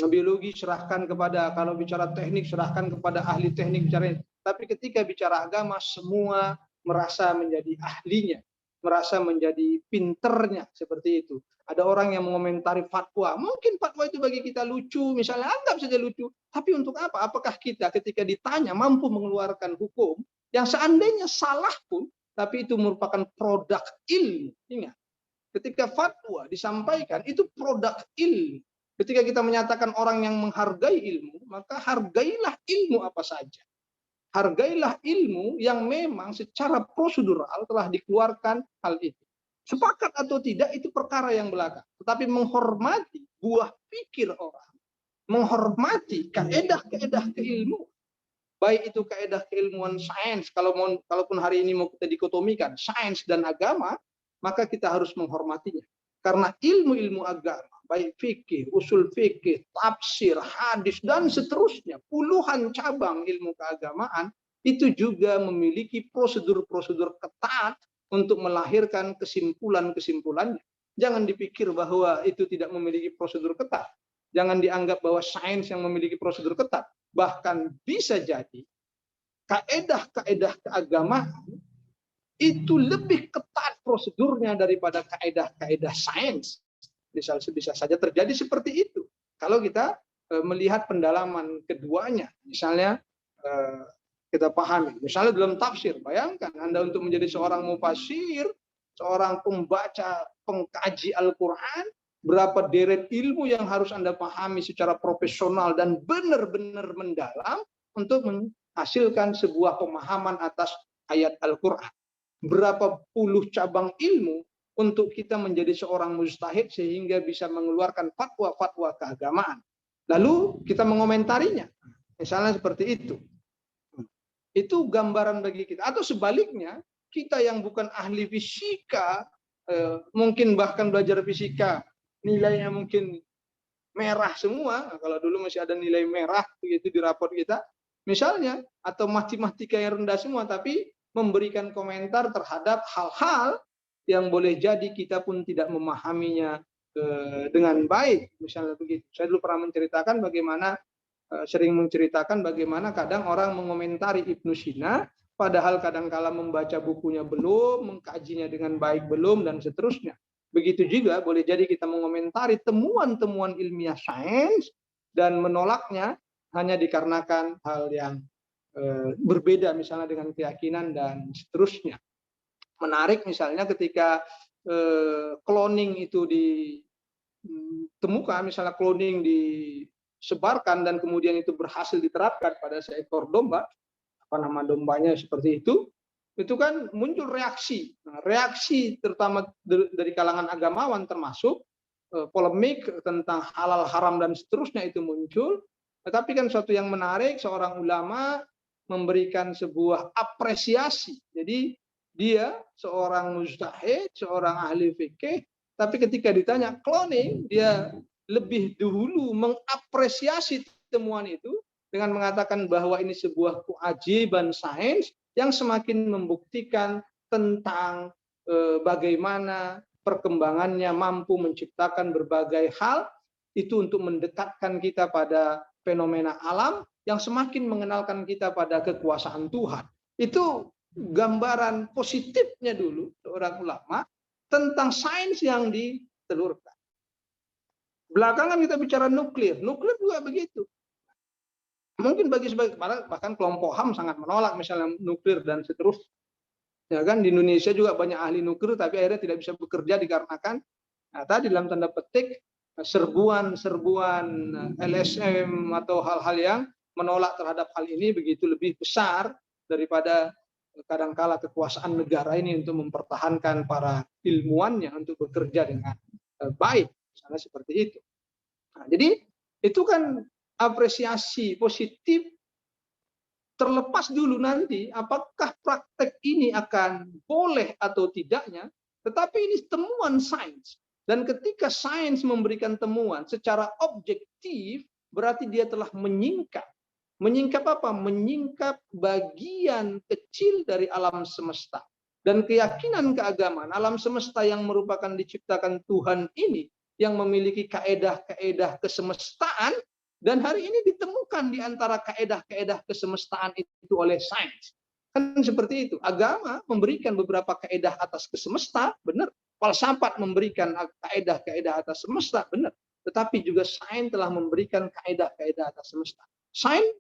biologi serahkan kepada, kalau bicara teknik serahkan kepada ahli teknik bicara. Tapi ketika bicara agama semua merasa menjadi ahlinya, merasa menjadi pinternya seperti itu. Ada orang yang mengomentari fatwa, mungkin fatwa itu bagi kita lucu, misalnya anggap saja lucu, tapi untuk apa? Apakah kita ketika ditanya mampu mengeluarkan hukum yang seandainya salah pun, tapi itu merupakan produk ilmu. Ingat, ketika fatwa disampaikan itu produk ilmu. Ketika kita menyatakan orang yang menghargai ilmu, maka hargailah ilmu apa saja. Hargailah ilmu yang memang secara prosedural telah dikeluarkan hal itu. Sepakat atau tidak itu perkara yang belakang. Tetapi menghormati buah pikir orang, menghormati kaedah-kaedah keilmuan, baik itu kaedah keilmuan sains, kalaupun hari ini mau kita dikotomikan sains dan agama, maka kita harus menghormatinya. Karena ilmu-ilmu agama, baik fikih, usul fikih, tafsir, hadis, dan seterusnya, puluhan cabang ilmu keagamaan, itu juga memiliki prosedur-prosedur ketat untuk melahirkan kesimpulan-kesimpulannya. Jangan dipikir bahwa itu tidak memiliki prosedur ketat. Jangan dianggap bahwa sains yang memiliki prosedur ketat. Bahkan bisa jadi kaedah-kaedah keagamaan itu lebih ketat prosedurnya daripada kaedah-kaedah sains. Bisa saja terjadi seperti itu. Kalau kita melihat pendalaman keduanya, misalnya kita pahami. Misalnya dalam tafsir, bayangkan Anda untuk menjadi seorang mufasir, seorang pembaca, pengkaji Al-Quran, berapa deret ilmu yang harus Anda pahami secara profesional dan benar-benar mendalam untuk menghasilkan sebuah pemahaman atas ayat Al-Quran. Berapa puluh cabang ilmu untuk kita menjadi seorang mujtahid sehingga bisa mengeluarkan fatwa-fatwa keagamaan. Lalu kita mengomentarinya. Misalnya seperti itu. Itu gambaran bagi kita. Atau sebaliknya, kita yang bukan ahli fisika, mungkin bahkan belajar fisika, nilainya mungkin merah semua. Nah, kalau dulu masih ada nilai merah begitu di raport kita, misalnya, atau matematika yang rendah semua, tapi memberikan komentar terhadap hal-hal yang boleh jadi kita pun tidak memahaminya dengan baik. Misalnya begitu. Saya dulu pernah menceritakan bagaimana kadang orang mengomentari Ibnu Sina, padahal kadang-kala membaca bukunya belum, mengkajinya dengan baik belum, dan seterusnya. Begitu juga boleh jadi kita mengomentari temuan-temuan ilmiah sains dan menolaknya hanya dikarenakan hal yang berbeda misalnya dengan keyakinan dan seterusnya. Menarik misalnya ketika cloning itu ditemukan, misalnya cloning disebarkan dan kemudian itu berhasil diterapkan pada seekor domba, apa nama dombanya seperti itu kan muncul reaksi. Nah, reaksi terutama dari kalangan agamawan termasuk polemik tentang halal haram dan seterusnya itu muncul. Tetapi kan suatu yang menarik, seorang ulama memberikan sebuah apresiasi. Jadi dia seorang mujtahid, seorang ahli fikih, tapi ketika ditanya cloning, dia lebih dahulu mengapresiasi temuan itu dengan mengatakan bahwa ini sebuah keajaiban sains yang semakin membuktikan tentang bagaimana perkembangannya mampu menciptakan berbagai hal itu untuk mendekatkan kita pada fenomena alam yang semakin mengenalkan kita pada kekuasaan Tuhan. Itu gambaran positifnya dulu seorang ulama tentang sains yang ditelurkan. Belakangan kita bicara nuklir juga begitu. Mungkin bagi sebagian, bahkan kelompok HAM sangat menolak misalnya nuklir dan seterusnya. Ya kan, di Indonesia juga banyak ahli nuklir tapi akhirnya tidak bisa bekerja dikarenakan tadi dalam tanda petik serbuan-serbuan LSM atau hal-hal yang menolak terhadap hal ini begitu lebih besar daripada kadangkala kekuasaan negara ini untuk mempertahankan para ilmuwannya untuk bekerja dengan baik, misalnya seperti itu. Nah, jadi itu kan apresiasi positif. Terlepas dulu nanti apakah praktek ini akan boleh atau tidaknya, tetapi ini temuan sains. Dan ketika sains memberikan temuan secara objektif, berarti dia telah menyingkap. Menyingkap apa? Menyingkap bagian kecil dari alam semesta. Dan keyakinan keagamaan, alam semesta yang merupakan diciptakan Tuhan ini, yang memiliki kaedah-kaedah kesemestaan, dan hari ini ditemukan di antara kaedah-kaedah kesemestaan itu oleh sains. Kan seperti itu. Agama memberikan beberapa kaedah atas kesemesta, benar. Falsafat memberikan kaedah-kaedah atas semesta, benar. Tetapi juga sains telah memberikan kaedah-kaedah atas semesta. Sains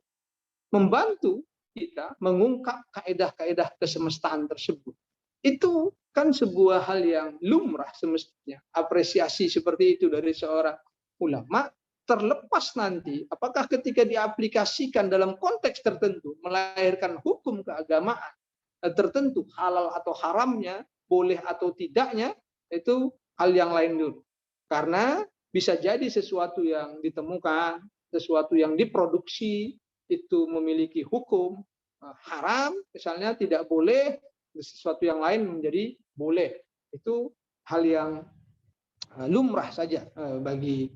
membantu kita mengungkap kaedah-kaedah kesemestaan tersebut. Itu kan sebuah hal yang lumrah semestinya. Apresiasi seperti itu dari seorang ulama. Terlepas nanti apakah ketika diaplikasikan dalam konteks tertentu melahirkan hukum keagamaan tertentu, halal atau haramnya, boleh atau tidaknya, itu hal yang lain dulu. Karena bisa jadi sesuatu yang ditemukan, sesuatu yang diproduksi itu memiliki hukum haram, misalnya tidak boleh, sesuatu yang lain menjadi boleh. Itu hal yang lumrah saja bagi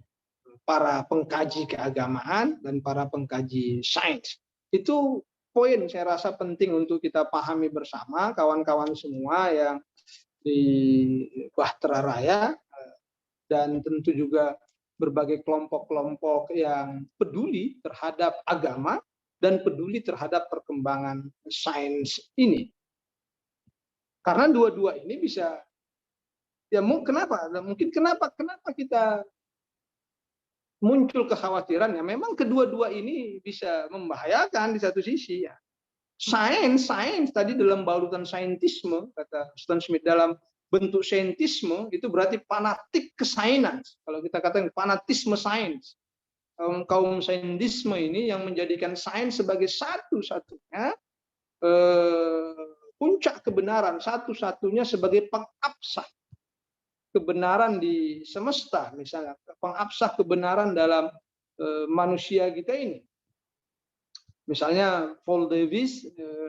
para pengkaji keagamaan dan para pengkaji sains. Itu poin saya rasa penting untuk kita pahami bersama, kawan-kawan semua yang di Bahtera Raya, dan tentu juga berbagai kelompok-kelompok yang peduli terhadap agama dan peduli terhadap perkembangan sains ini. Karena dua-dua ini bisa, ya mungkin kenapa kita muncul kekhawatiran, ya memang kedua-dua ini bisa membahayakan di satu sisi ya. Sains tadi dalam balutan saintisme, kata Stan Smith, dalam bentuk saintisme itu berarti fanatik ke sains. Kalau kita katakan fanatisme sains, kaum saintisme ini yang menjadikan sains sebagai satu-satunya puncak kebenaran, satu-satunya sebagai pengabsah kebenaran di semesta, misalnya pengabsah kebenaran dalam manusia kita ini. Misalnya Paul Davies,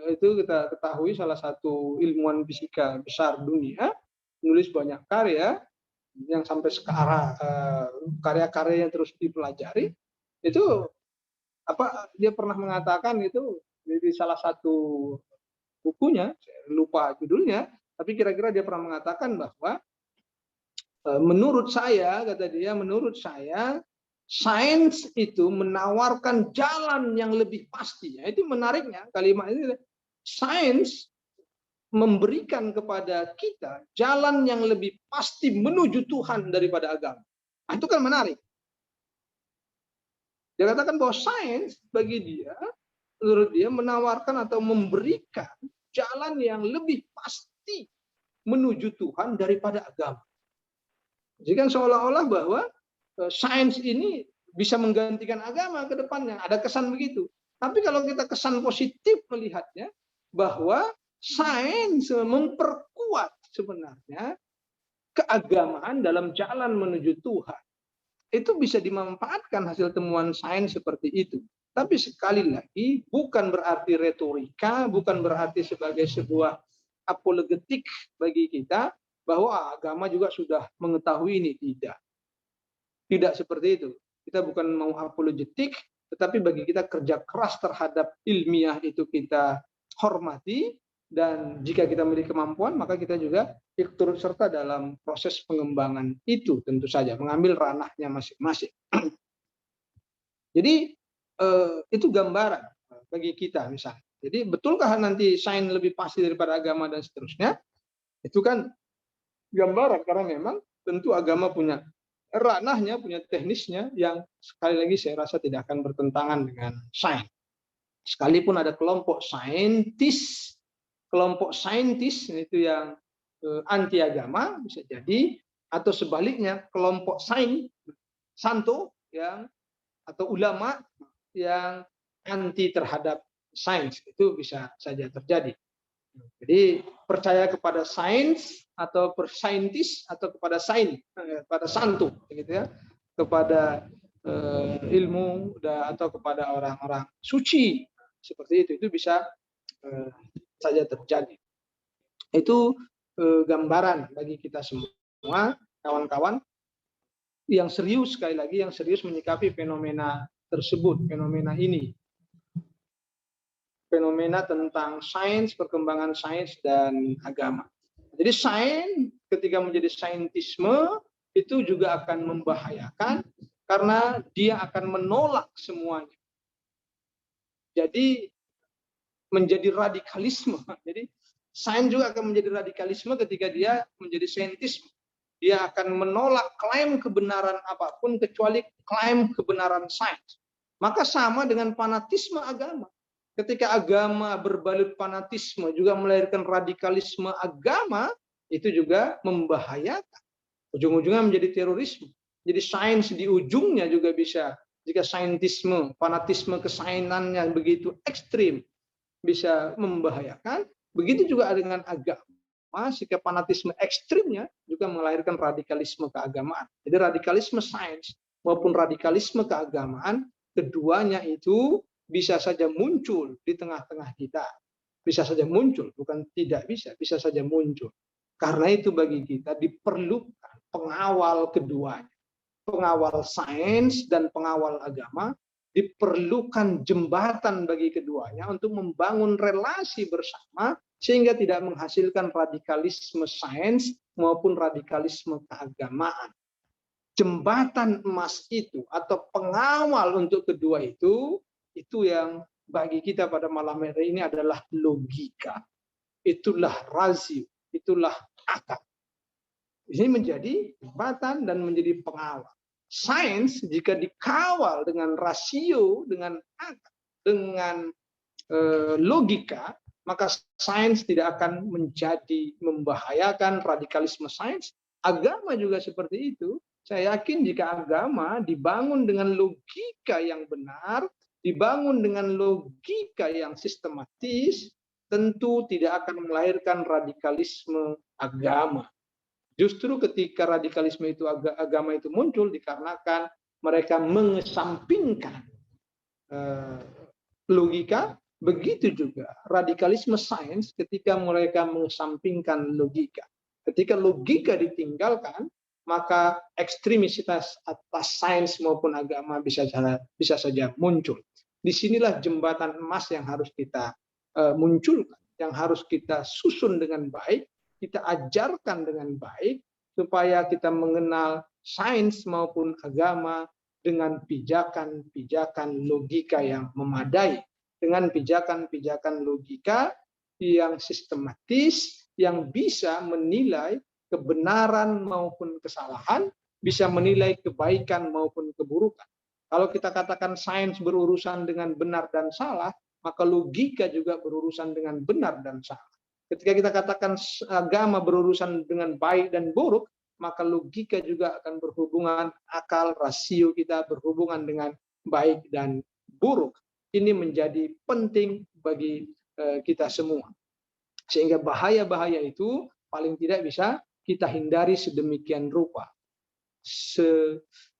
itu kita ketahui salah satu ilmuwan fisika besar dunia, menulis banyak karya yang sampai sekarang karya-karyanya terus dipelajari. Itu dia pernah mengatakan itu di salah satu bukunya, saya lupa judulnya, tapi kira-kira dia pernah mengatakan bahwa menurut saya, kata dia, menurut saya sains itu menawarkan jalan yang lebih pasti. Itu menariknya kalimat ini. Sains memberikan kepada kita jalan yang lebih pasti menuju Tuhan daripada agama. Itu kan menarik. Dia katakan bahwa sains bagi dia, menurut dia menawarkan atau memberikan jalan yang lebih pasti menuju Tuhan daripada agama. Jadi kan seolah-olah bahwa sains ini bisa menggantikan agama ke depannya. Ada kesan begitu. Tapi kalau kita kesan positif melihatnya, bahwa sains memperkuat sebenarnya keagamaan dalam jalan menuju Tuhan. Itu bisa dimanfaatkan hasil temuan sains seperti itu. Tapi sekali lagi, bukan berarti retorika, bukan berarti sebagai sebuah apologetik bagi kita, bahwa agama juga sudah mengetahui ini. Tidak seperti itu. Kita bukan mau apologetik, tetapi bagi kita kerja keras terhadap ilmiah itu kita hormati, dan jika kita memiliki kemampuan, maka kita juga ikut serta dalam proses pengembangan itu, tentu saja mengambil ranahnya masing-masing. Jadi itu gambaran bagi kita misalnya. Jadi betulkah nanti sains lebih pasti daripada agama dan seterusnya? Itu kan gambaran, karena memang tentu agama punya ranahnya, punya teknisnya yang sekali lagi saya rasa tidak akan bertentangan dengan sains. Sekalipun ada kelompok saintis itu yang anti agama bisa jadi, atau sebaliknya kelompok santo yang atau ulama yang anti terhadap sains, itu bisa saja terjadi. Jadi percaya kepada sains atau saintis atau kepada pada santo, gitu ya, kepada ilmu atau kepada orang-orang suci seperti itu bisa saja terjadi. Itu gambaran bagi kita semua, kawan-kawan, yang serius, sekali lagi yang serius menyikapi fenomena tersebut, fenomena ini. Fenomena tentang sains, perkembangan sains dan agama. Jadi sains ketika menjadi saintisme itu juga akan membahayakan karena dia akan menolak semuanya. Jadi menjadi radikalisme. Jadi sains juga akan menjadi radikalisme ketika dia menjadi saintisme. Dia akan menolak klaim kebenaran apapun kecuali klaim kebenaran sains. Maka sama dengan fanatisme agama. Ketika agama berbalut fanatisme juga melahirkan radikalisme agama, itu juga membahayakan. Ujung-ujungnya menjadi terorisme. Jadi sains di ujungnya juga bisa, jika saintisme, fanatisme kesainan yang begitu ekstrim bisa membahayakan, begitu juga dengan agama, jika fanatisme ekstrimnya juga melahirkan radikalisme keagamaan. Jadi radikalisme sains maupun radikalisme keagamaan, keduanya itu bisa saja muncul di tengah-tengah kita. Bisa saja muncul, bukan tidak bisa saja muncul. Karena itu bagi kita diperlukan pengawal keduanya. Pengawal sains dan pengawal agama, diperlukan jembatan bagi keduanya untuk membangun relasi bersama sehingga tidak menghasilkan radikalisme sains maupun radikalisme keagamaan. Jembatan emas itu atau pengawal untuk kedua itu yang bagi kita pada malam hari ini adalah logika. Itulah razio, itulah akal. Ini menjadi jembatan dan menjadi pengawal. Sains jika dikawal dengan rasio, dengan akal, dengan logika, maka sains tidak akan menjadi membahayakan radikalisme sains. Agama juga seperti itu. Saya yakin jika agama dibangun dengan logika yang benar, dibangun dengan logika yang sistematis, tentu tidak akan melahirkan radikalisme agama. Justru ketika radikalisme itu agama itu muncul dikarenakan mereka mengesampingkan logika, begitu juga radikalisme sains ketika mereka mengesampingkan logika. Ketika logika ditinggalkan, maka ekstremisitas atas sains maupun agama bisa saja muncul. Disinilah jembatan emas yang harus kita munculkan, yang harus kita susun dengan baik, kita ajarkan dengan baik, supaya kita mengenal sains maupun agama dengan pijakan-pijakan logika yang memadai, dengan pijakan-pijakan logika yang sistematis, yang bisa menilai kebenaran maupun kesalahan, bisa menilai kebaikan maupun keburukan. Kalau kita katakan sains berurusan dengan benar dan salah, maka logika juga berurusan dengan benar dan salah. Ketika kita katakan agama berurusan dengan baik dan buruk, maka logika juga akan berhubungan, akal, rasio kita berhubungan dengan baik dan buruk. Ini menjadi penting bagi kita semua. Sehingga bahaya-bahaya itu paling tidak bisa kita hindari sedemikian rupa.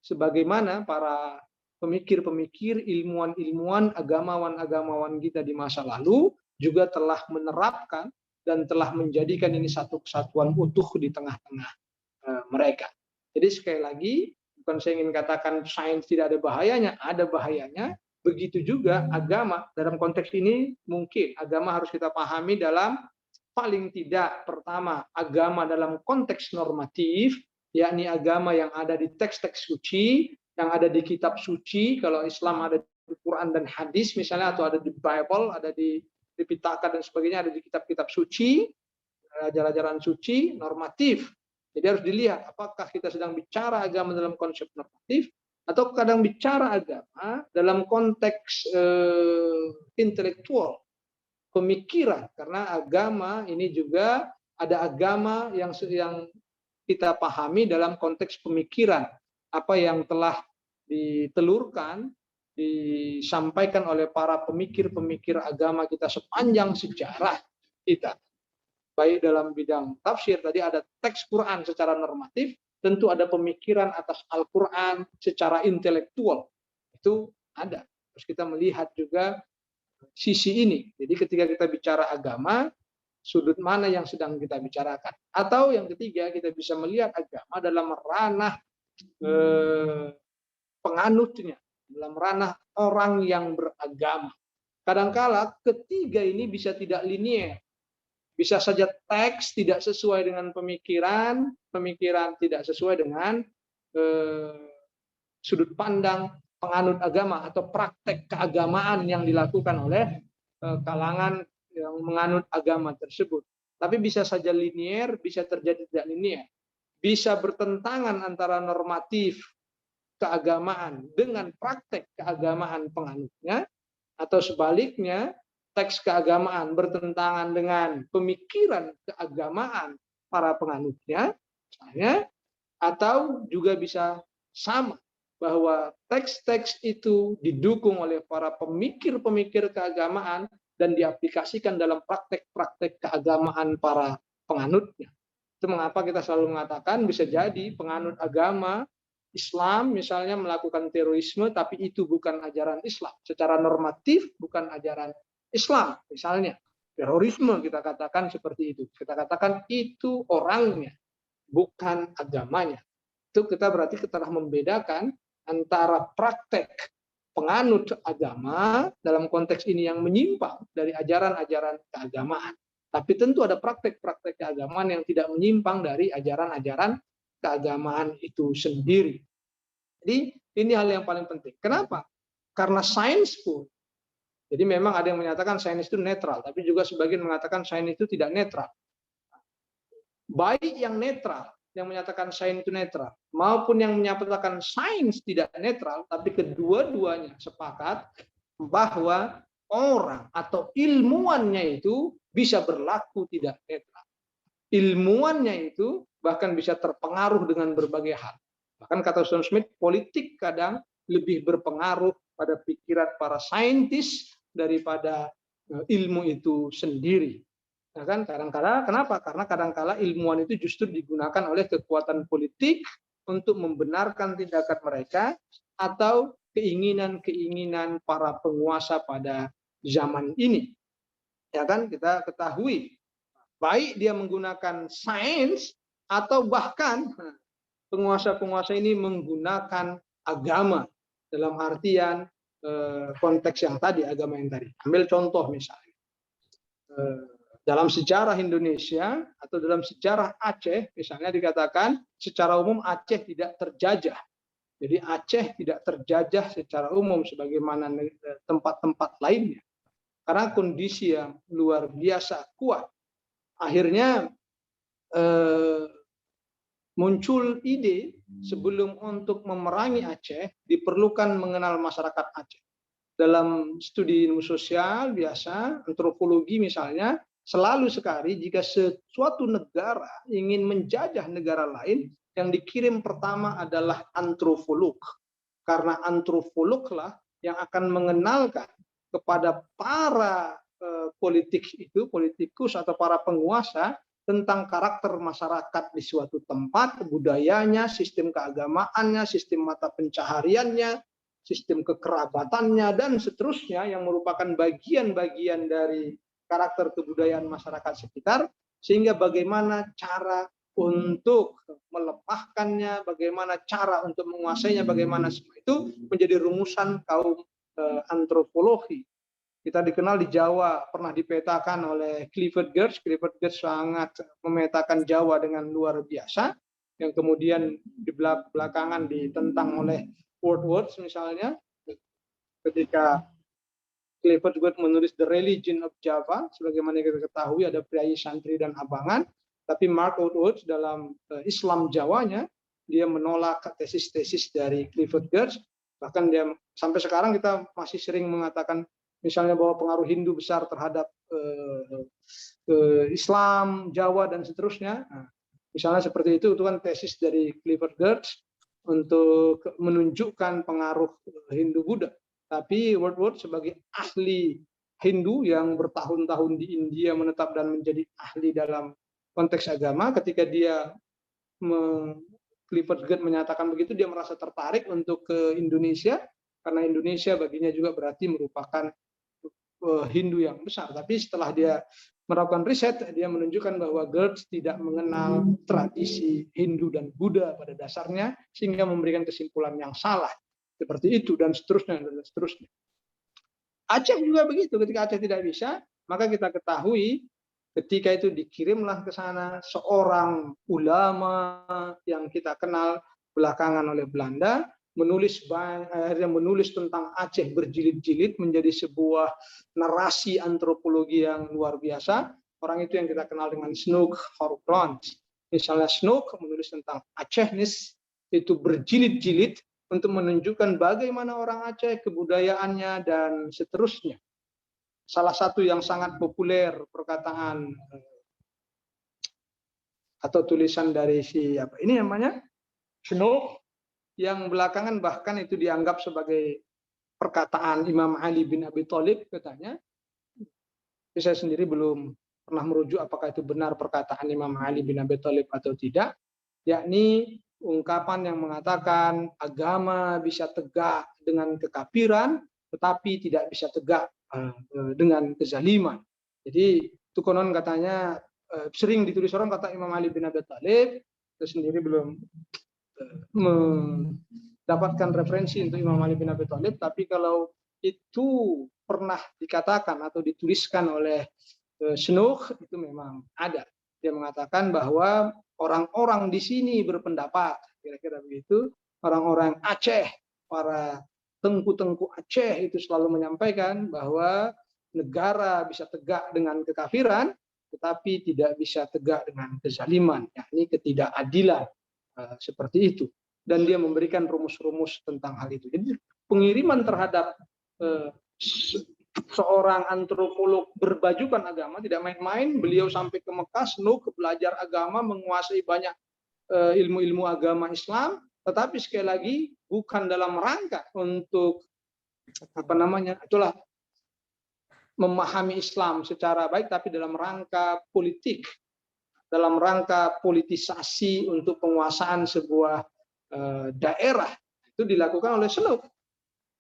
Sebagaimana para pemikir-pemikir, ilmuwan-ilmuwan, agamawan-agamawan kita di masa lalu juga telah menerapkan dan telah menjadikan ini satu kesatuan utuh di tengah-tengah mereka. Jadi sekali lagi, bukan saya ingin katakan sains tidak ada bahayanya, ada bahayanya. Begitu juga agama, dalam konteks ini mungkin agama harus kita pahami dalam paling tidak pertama agama dalam konteks normatif, yakni agama yang ada di teks-teks suci, yang ada di kitab suci. Kalau Islam ada di Quran dan hadis misalnya, atau ada di Bible, ada di Pitaka dan sebagainya, ada di kitab-kitab suci, ajaran-ajaran suci, normatif. Jadi harus dilihat apakah kita sedang bicara agama dalam konsep normatif atau kadang bicara agama dalam konteks intelektual, pemikiran, karena agama ini juga ada agama yang kita pahami dalam konteks pemikiran, apa yang telah ditelurkan, disampaikan oleh para pemikir-pemikir agama kita sepanjang sejarah kita. Baik dalam bidang tafsir, tadi ada teks Quran secara normatif, tentu ada pemikiran atas Al-Quran secara intelektual. Itu ada. Terus kita melihat juga sisi ini. Jadi ketika kita bicara agama, sudut mana yang sedang kita bicarakan. Atau yang ketiga, kita bisa melihat agama dalam ranah penganutnya, dalam ranah orang yang beragama. Kadangkala ketiga ini bisa tidak linier. Bisa saja teks tidak sesuai dengan pemikiran, pemikiran tidak sesuai dengan sudut pandang penganut agama atau praktek keagamaan yang dilakukan oleh kalangan yang menganut agama tersebut. Tapi bisa saja linier, bisa terjadi tidak linier. Bisa bertentangan antara normatif keagamaan dengan praktek keagamaan penganutnya, atau sebaliknya, teks keagamaan bertentangan dengan pemikiran keagamaan para penganutnya, misalnya, atau juga bisa sama, bahwa teks-teks itu didukung oleh para pemikir-pemikir keagamaan dan diaplikasikan dalam praktek-praktek keagamaan para penganutnya. Itu mengapa kita selalu mengatakan bisa jadi penganut agama Islam misalnya melakukan terorisme, tapi itu bukan ajaran Islam. Secara normatif bukan ajaran Islam, misalnya terorisme kita katakan seperti itu. Kita katakan itu orangnya, bukan agamanya. Itu kita berarti kita telah membedakan antara praktek penganut agama dalam konteks ini yang menyimpang dari ajaran-ajaran keagamaan. Tapi tentu ada praktek-praktek keagamaan yang tidak menyimpang dari ajaran-ajaran keagamaan itu sendiri. Jadi ini hal yang paling penting. Kenapa? Karena sains pun. Jadi memang ada yang menyatakan sains itu netral, tapi juga sebagian mengatakan sains itu tidak netral. Baik yang netral, yang menyatakan sains itu netral, maupun yang menyatakan sains tidak netral, tapi kedua-duanya sepakat bahwa orang atau ilmuwannya itu bisa berlaku tidak netral. Ilmuwannya itu bahkan bisa terpengaruh dengan berbagai hal. Bahkan kata John Smith, politik kadang lebih berpengaruh pada pikiran para saintis daripada ilmu itu sendiri. Nah kan kadang-kala kenapa? Karena kadang-kala ilmuwan itu justru digunakan oleh kekuatan politik untuk membenarkan tindakan mereka atau keinginan-keinginan para penguasa pada zaman ini. Ya kan kita ketahui baik dia menggunakan sains atau bahkan penguasa-penguasa ini menggunakan agama dalam artian konteks yang tadi, agama yang tadi. Ambil contoh misalnya. Dalam sejarah Indonesia atau dalam sejarah Aceh, misalnya dikatakan secara umum Aceh tidak terjajah. Jadi Aceh tidak terjajah secara umum sebagaimana tempat-tempat lainnya. Karena kondisi yang luar biasa kuat. Akhirnya muncul ide sebelum untuk memerangi Aceh diperlukan mengenal masyarakat Aceh. Dalam studi ilmu sosial biasa, antropologi misalnya, selalu sekali jika suatu negara ingin menjajah negara lain, yang dikirim pertama adalah antropolog. Karena antropolog lah yang akan mengenalkan kepada para politikus atau para penguasa tentang karakter masyarakat di suatu tempat, budayanya, sistem keagamaannya, sistem mata pencahariannya, sistem kekerabatannya, dan seterusnya yang merupakan bagian-bagian dari karakter kebudayaan masyarakat sekitar, sehingga bagaimana cara untuk melepahkannya, bagaimana cara untuk menguasainya, bagaimana semua itu menjadi rumusan kaum antropologi. Kita dikenal di Jawa, pernah dipetakan oleh Clifford Geertz. Clifford Geertz sangat memetakan Jawa dengan luar biasa, yang kemudian di belakangan ditentang oleh Wordsworth misalnya. Ketika Clifford Geertz menulis The Religion of Java, sebagaimana kita ketahui ada priayi, santri, dan abangan. Tapi Mark Wordsworth dalam Islam Jawanya dia menolak tesis-tesis dari Clifford Geertz. Bahkan dia sampai sekarang kita masih sering mengatakan misalnya bahwa pengaruh Hindu besar terhadap Islam, Jawa dan seterusnya. Nah, misalnya seperti itu kan tesis dari Clifford Geertz untuk menunjukkan pengaruh Hindu Buddha. Tapi Woodward sebagai ahli Hindu yang bertahun-tahun di India menetap dan menjadi ahli dalam konteks agama, ketika dia Clifford Geertz menyatakan begitu, dia merasa tertarik untuk ke Indonesia, karena Indonesia baginya juga berarti merupakan Hindu yang besar. Tapi setelah dia melakukan riset, dia menunjukkan bahwa Geertz tidak mengenal tradisi Hindu dan Buddha pada dasarnya, sehingga memberikan kesimpulan yang salah. Seperti itu, dan seterusnya, dan seterusnya. Aceh juga begitu, ketika Aceh tidak bisa, maka kita ketahui ketika itu dikirimlah ke sana seorang ulama yang kita kenal belakangan oleh Belanda, akhirnya menulis tentang Aceh berjilid-jilid menjadi sebuah narasi antropologi yang luar biasa. Orang itu yang kita kenal dengan Snoek Horbrand. Misalnya Snoek menulis tentang Acehnis itu berjilid-jilid untuk menunjukkan bagaimana orang Aceh, kebudayaannya dan seterusnya. Salah satu yang sangat populer perkataan atau tulisan dari ini namanya Snoek, yang belakangan bahkan itu dianggap sebagai perkataan Imam Ali bin Abi Thalib katanya. Saya sendiri belum pernah merujuk apakah itu benar perkataan Imam Ali bin Abi Thalib atau tidak, yakni ungkapan yang mengatakan agama bisa tegak dengan kekafiran tetapi tidak bisa tegak dengan kezaliman. Jadi itu konon katanya sering ditulis orang kata Imam Ali bin Abi Thalib. Saya sendiri belum mendapatkan referensi untuk Imam Ali bin Abi Thalib, tapi kalau itu pernah dikatakan atau dituliskan oleh Snoek, itu memang ada. Dia mengatakan bahwa orang-orang di sini berpendapat, kira-kira begitu, orang-orang Aceh, para tengku-tengku Aceh itu selalu menyampaikan bahwa negara bisa tegak dengan kekafiran, tetapi tidak bisa tegak dengan kezaliman, yakni ketidakadilan. Seperti itu, dan dia memberikan rumus-rumus tentang hal itu. Jadi pengiriman terhadap seorang antropolog berbajukan agama tidak main-main. Beliau sampai ke Mekah, Snoek belajar agama, menguasai banyak ilmu-ilmu agama Islam, tetapi sekali lagi bukan dalam rangka untuk itulah memahami Islam secara baik, tapi dalam rangka politik, dalam rangka politisasi untuk penguasaan sebuah daerah. Itu dilakukan oleh Snoek.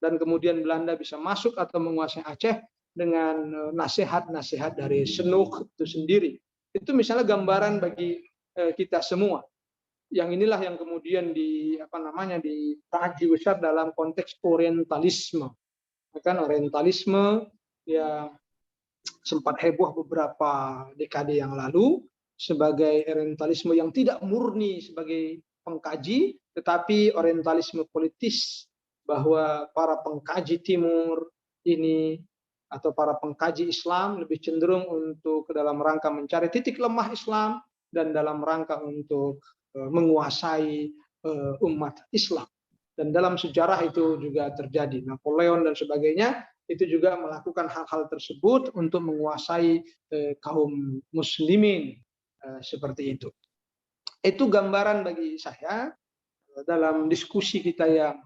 Dan kemudian Belanda bisa masuk atau menguasai Aceh dengan nasihat-nasihat dari Snoek itu sendiri. Itu misalnya gambaran bagi kita semua. Yang inilah yang kemudian dikaji besar dalam konteks orientalisme. Kan orientalisme yang sempat heboh beberapa dekade yang lalu sebagai orientalisme yang tidak murni sebagai pengkaji, tetapi orientalisme politis, bahwa para pengkaji timur ini atau para pengkaji Islam lebih cenderung untuk dalam rangka mencari titik lemah Islam dan dalam rangka untuk menguasai umat Islam. Dan dalam sejarah itu juga terjadi. Napoleon dan sebagainya itu juga melakukan hal-hal tersebut untuk menguasai kaum muslimin. Seperti itu. Itu gambaran bagi saya dalam diskusi kita yang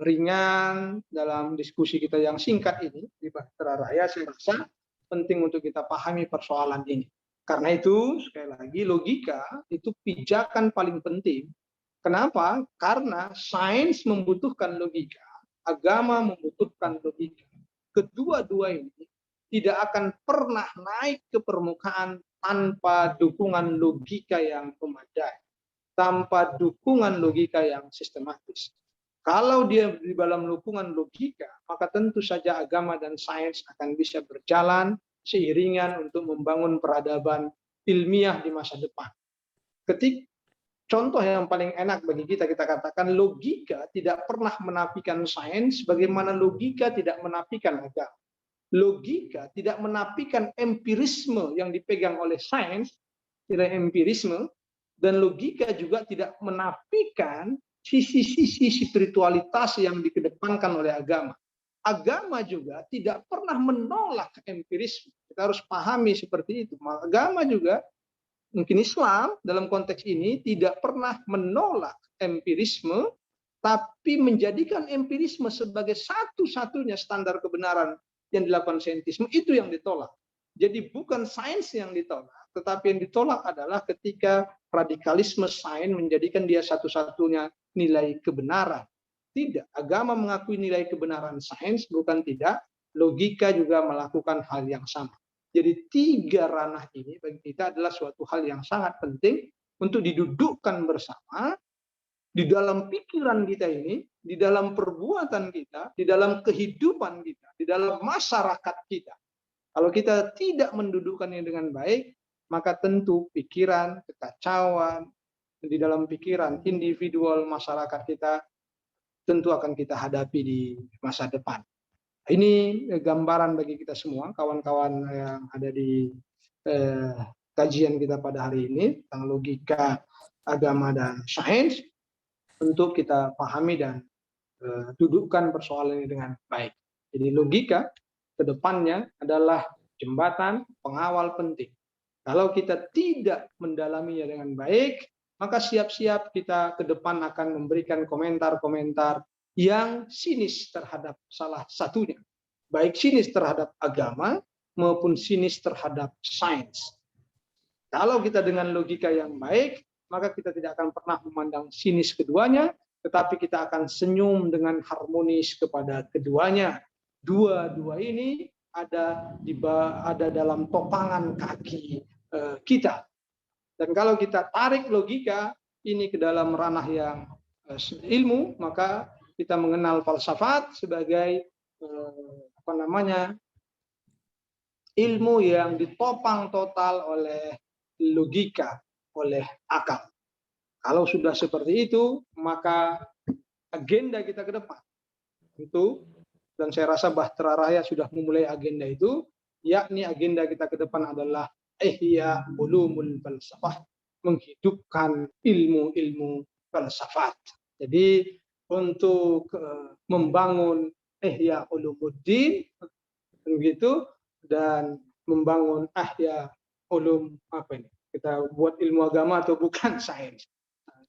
ringan, dalam diskusi kita yang singkat ini di Bahtera Raya, saya rasa penting untuk kita pahami persoalan ini. Karena itu, sekali lagi, logika itu pijakan paling penting. Kenapa? Karena sains membutuhkan logika, agama membutuhkan logika. Kedua-dua ini tidak akan pernah naik ke permukaan tanpa dukungan logika yang memadai, tanpa dukungan logika yang sistematis. Kalau dia di dalam dukungan logika, maka tentu saja agama dan sains akan bisa berjalan seiringan untuk membangun peradaban ilmiah di masa depan. Contoh yang paling enak bagi kita katakan logika tidak pernah menafikan sains, bagaimana logika tidak menafikan agama. Logika tidak menafikan empirisme yang dipegang oleh sains, tidak empirisme, Dan logika juga tidak menafikan sisi-sisi spiritualitas yang dikedepankan oleh agama. Agama juga tidak pernah menolak empirisme. Kita harus pahami seperti itu. Agama juga, mungkin Islam dalam konteks ini tidak pernah menolak empirisme, tapi menjadikan empirisme sebagai satu-satunya standar kebenaran yang dilakukan saintisme, itu yang ditolak. Jadi bukan sains yang ditolak, tetapi yang ditolak adalah ketika radikalisme sains menjadikan dia satu-satunya nilai kebenaran. Tidak, agama mengakui nilai kebenaran sains, bukan tidak. Logika juga melakukan hal yang sama. Jadi 3 ranah ini bagi kita adalah suatu hal yang sangat penting untuk didudukkan bersama di dalam pikiran kita ini, di dalam perbuatan kita, di dalam kehidupan kita, di dalam masyarakat kita. Kalau kita tidak mendudukkannya dengan baik, maka tentu pikiran, kekacauan di dalam pikiran individual masyarakat kita tentu akan kita hadapi di masa depan. Ini gambaran bagi kita semua, kawan-kawan yang ada di kajian kita pada hari ini tentang logika, agama, dan sains, untuk kita pahami dan dudukkan persoalan ini dengan baik. Jadi logika ke depannya adalah jembatan pengawal penting. Kalau kita tidak mendalaminya dengan baik, maka siap-siap kita ke depan akan memberikan komentar-komentar yang sinis terhadap salah satunya. Baik sinis terhadap agama maupun sinis terhadap sains. Kalau kita dengan logika yang baik, maka kita tidak akan pernah memandang sinis keduanya, tetapi kita akan senyum dengan harmonis kepada keduanya. Dua-dua ini ada dalam topangan kaki kita. Dan kalau kita tarik logika ini ke dalam ranah yang ilmu, maka kita mengenal falsafat sebagai ilmu yang ditopang total oleh logika, oleh akal. Kalau sudah seperti itu, maka agenda kita ke depan itu, dan saya rasa Bahtera Raya sudah memulai agenda itu, yakni agenda kita ke depan adalah ihya ulumul falsafah, menghidupkan ilmu-ilmu falsafat. Jadi untuk membangun ihya ulumuddin begitu, dan membangun ihya ulum kita buat ilmu agama atau bukan sains.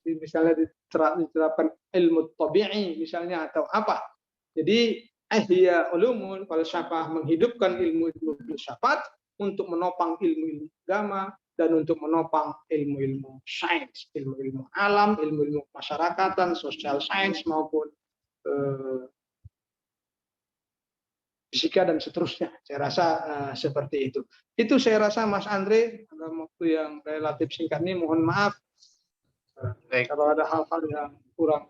Misalnya diterapkan ilmu tabi'i misalnya atau apa. Jadi ihya ulumul falsafah, menghidupkan ilmu-ilmu filsafat untuk menopang ilmu-ilmu agama dan untuk menopang ilmu-ilmu sains, ilmu-ilmu alam, ilmu-ilmu masyarakatan, sosial sains maupun fisika dan seterusnya. Saya rasa seperti itu. Itu saya rasa Mas Andre, dalam waktu yang relatif singkat ini mohon maaf kalau ada hal-hal yang kurang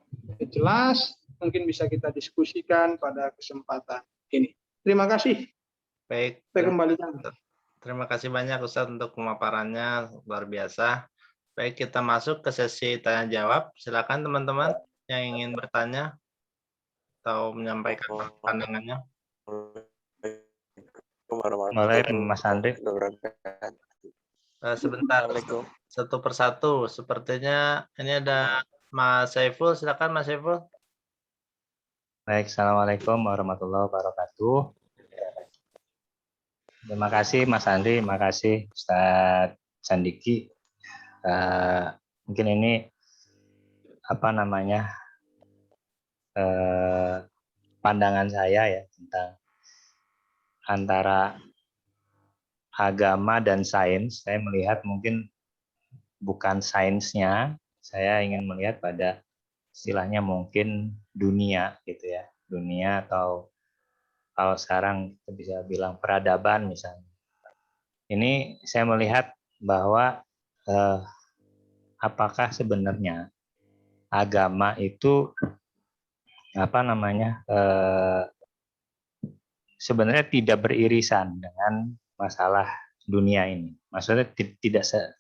jelas, mungkin bisa kita diskusikan pada kesempatan ini. Terima kasih. Baik. Saya kembalikan. Terima kasih banyak Ustadz untuk pemaparannya, luar biasa. Baik, kita masuk ke sesi tanya jawab. Silakan teman-teman yang ingin bertanya atau menyampaikan pandangannya. Waalaikumsalam Mas Andre. Sebentar, satu persatu. Sepertinya ini ada Mas Saiful. Silakan Mas Saiful. Baik, Assalamualaikum warahmatullahi wabarakatuh. Terima kasih Mas Andri, terima kasih Ustadz Sandiki. Mungkin ini pandangan saya ya tentang antara agama dan sains. Saya melihat mungkin bukan sainsnya, saya ingin melihat pada istilahnya mungkin dunia gitu ya, dunia atau kalau sekarang kita bisa bilang peradaban misalnya. Ini saya melihat bahwa apakah sebenarnya agama itu sebenarnya tidak beririsan dengan masalah dunia ini. Maksudnya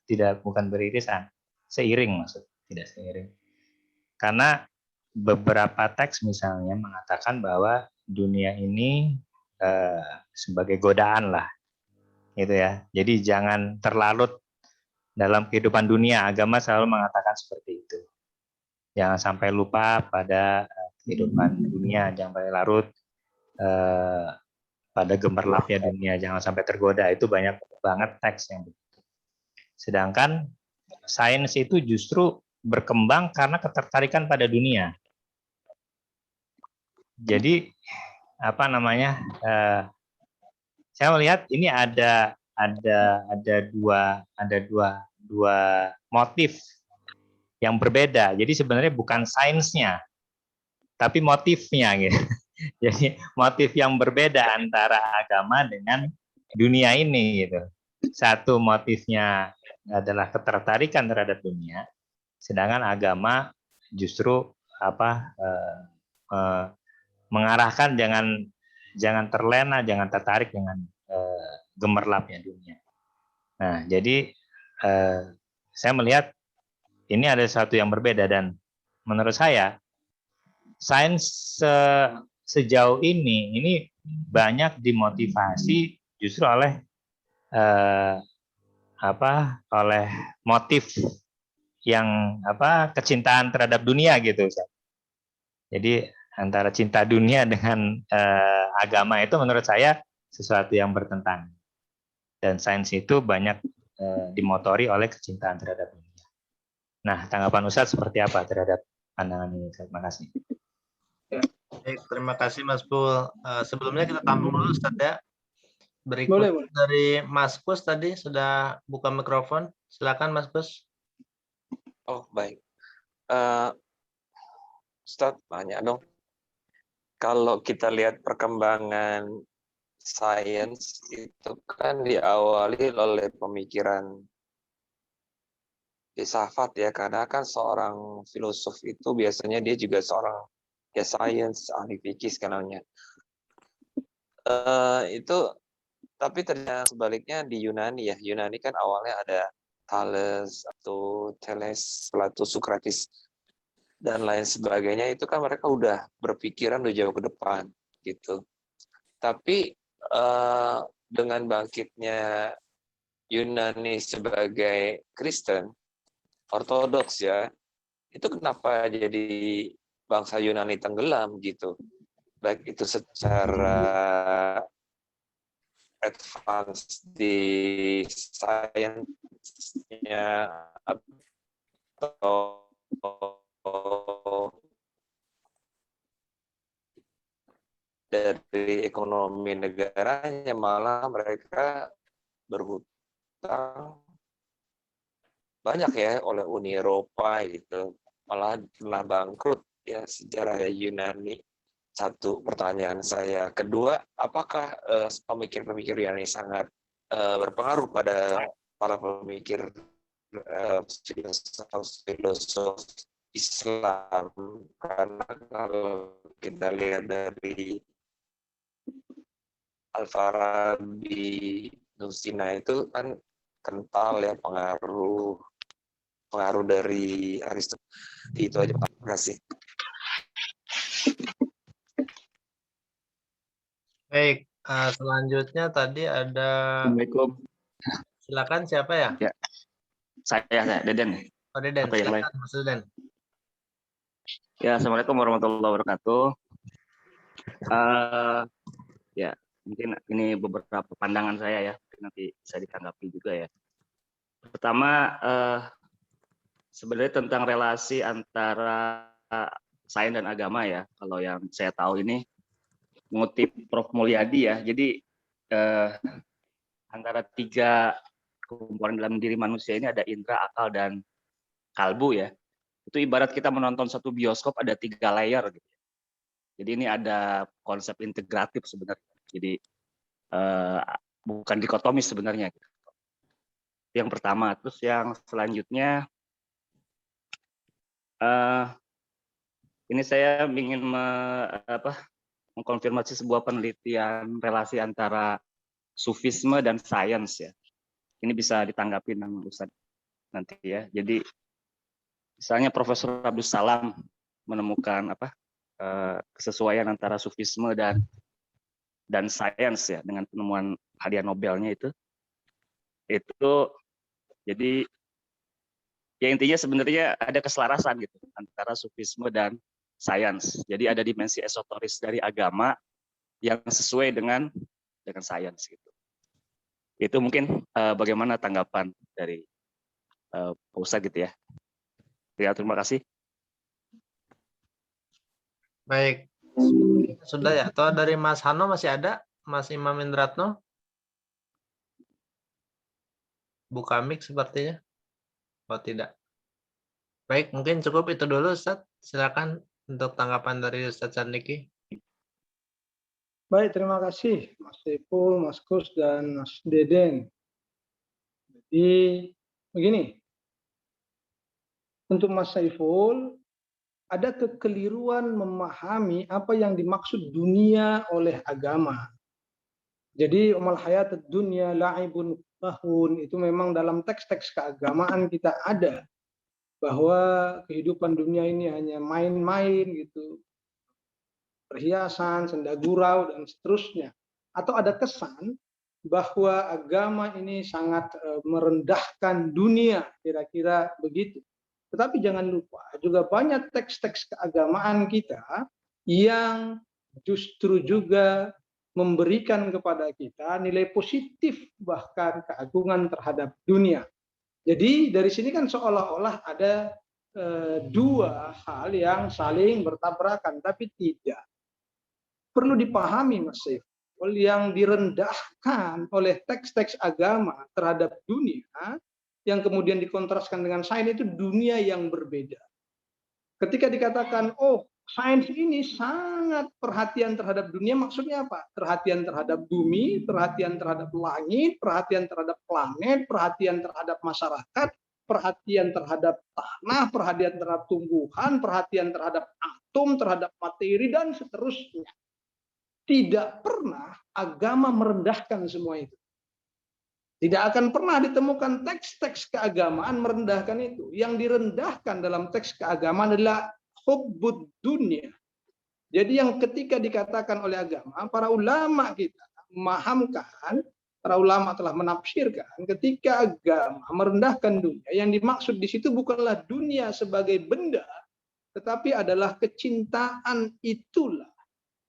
tidak bukan beririsan, seiring tidak seiring. Karena beberapa teks misalnya mengatakan bahwa dunia ini sebagai godaan lah, gitu ya. Jadi jangan terlarut dalam kehidupan dunia. Agama selalu mengatakan seperti itu. Jangan sampai lupa pada kehidupan dunia, jangan sampai larut pada gemerlapnya dunia, jangan sampai tergoda. Itu banyak banget teks yang begitu. Sedangkan sains itu justru berkembang karena ketertarikan pada dunia. Jadi apa namanya? Saya melihat ini ada dua motif yang berbeda. Jadi sebenarnya bukan sainsnya, tapi motifnya gitu. Jadi motif yang berbeda antara agama dengan dunia ini gitu. Satu motifnya adalah ketertarikan terhadap dunia, sedangkan agama justru mengarahkan jangan terlena, jangan tertarik dengan gemerlapnya dunia. Nah, jadi saya melihat ini ada sesuatu yang berbeda, dan menurut saya sains sejauh ini banyak dimotivasi justru oleh oleh motif yang kecintaan terhadap dunia gitu. Jadi antara cinta dunia dengan agama itu menurut saya sesuatu yang bertentangan. Dan sains itu banyak dimotori oleh kecintaan terhadap dunia. Nah, tanggapan Ustadz seperti apa terhadap pandangan ini? Terima kasih. Baik, terima kasih Mas Bul. Sebelumnya kita tampung dulu Ustadz ya. Berikut Boleh. dari Mas Kus tadi sudah buka mikrofon. Silakan Mas Kus. Oh, baik. Ustadz, tanya dong. Kalau kita lihat perkembangan sains itu kan diawali oleh pemikiran filsafat ya, karena kan seorang filosof itu biasanya dia juga seorang ya sains, ahli fikih sekarangnya. Itu tapi ternyata sebaliknya di Yunani ya. Yunani kan awalnya ada Thales atau Thales, Plato, Socrates dan lain sebagainya, itu kan mereka udah berpikiran udah jauh ke depan gitu. Tapi dengan bangkitnya Yunani sebagai Kristen Ortodoks ya, itu kenapa jadi bangsa Yunani tenggelam gitu, baik itu secara advance di sainsnya atau dari ekonomi negaranya, malah mereka berhutang banyak ya oleh Uni Eropa gitu, malah pernah bangkrut ya sejarah Yunani. Satu pertanyaan saya. Kedua, apakah pemikir-pemikir Yunani sangat berpengaruh pada para pemikir filosof Islam? Karena kalau kita lihat dari Al-Farabi, Nusina itu kan kental ya pengaruh dari Aristoteles. Itu aja, Pak. Terima kasih. Baik, selanjutnya tadi ada. Assalamualaikum. Silakan siapa ya? Ya, saya Deden. Oh, Deden. Apa yang Silakan Mas Deden. Ya, Assalamualaikum warahmatullahi wabarakatuh. Ya, mungkin ini beberapa pandangan saya ya, nanti bisa ditanggapi juga ya. Pertama, sebenarnya tentang relasi antara sains dan agama ya. Kalau yang saya tahu ini mengutip Prof. Mulyadi ya. Jadi antara tiga komponen dalam diri manusia ini ada indera, akal, dan kalbu ya. Itu ibarat kita menonton satu bioskop ada 3 layer gitu. Jadi ini ada konsep integratif sebenarnya. Jadi bukan dikotomis sebenarnya. Yang pertama, terus yang selanjutnya ini saya ingin mengkonfirmasi sebuah penelitian relasi antara sufisme dan sains ya. Ini bisa ditanggapi sama Ustadz nanti ya. Jadi misalnya Profesor Abdus Salam menemukan kesesuaian antara sufisme dan sains ya, dengan penemuan hadiah Nobelnya itu jadi Ya intinya sebenarnya ada keselarasan gitu antara sufisme dan sains. Jadi ada dimensi esoteris dari agama yang sesuai dengan sains gitu. Itu mungkin bagaimana tanggapan dari Pak Ustadz gitu ya. Ya, terima kasih. Baik. Sudah ya. Atau dari Mas Hano masih ada? Mas Imam Indratno? Buka mic sepertinya. Oh tidak. Baik, mungkin cukup itu dulu Ustadz. Silakan untuk tanggapan dari Ustadz Sandiki. Baik, terima kasih Mas Saiful, Mas Kus, dan Mas Deden. Jadi begini, untuk Mas Saiful, ada kekeliruan memahami apa yang dimaksud dunia oleh agama. Jadi umal hayat dunia la'ibun lahun, itu memang dalam teks-teks keagamaan kita ada bahwa kehidupan dunia ini hanya main-main gitu, perhiasan, senda gurau dan seterusnya. Atau ada kesan bahwa agama ini sangat merendahkan dunia, kira-kira begitu. Tetapi jangan lupa juga banyak teks-teks keagamaan kita yang justru juga memberikan kepada kita nilai positif bahkan keagungan terhadap dunia. Jadi dari sini kan seolah-olah ada dua hal yang saling bertabrakan, tapi tidak. Perlu dipahami Mas Saiful, yang direndahkan oleh teks-teks agama terhadap dunia yang kemudian dikontraskan dengan sains itu dunia yang berbeda. Ketika dikatakan, oh sains ini sangat perhatian terhadap dunia, maksudnya apa? Perhatian terhadap bumi, perhatian terhadap langit, perhatian terhadap planet, perhatian terhadap masyarakat, perhatian terhadap tanah, perhatian terhadap tumbuhan, perhatian terhadap atom, terhadap materi, dan seterusnya. Tidak pernah agama merendahkan semua itu. Tidak akan pernah ditemukan teks-teks keagamaan merendahkan itu. Yang direndahkan dalam teks keagamaan adalah hubbud dunia. Jadi yang ketika dikatakan oleh agama, para ulama kita memahamkan, para ulama telah menafsirkan ketika agama merendahkan dunia, yang dimaksud di situ bukanlah dunia sebagai benda, tetapi adalah kecintaan itulah.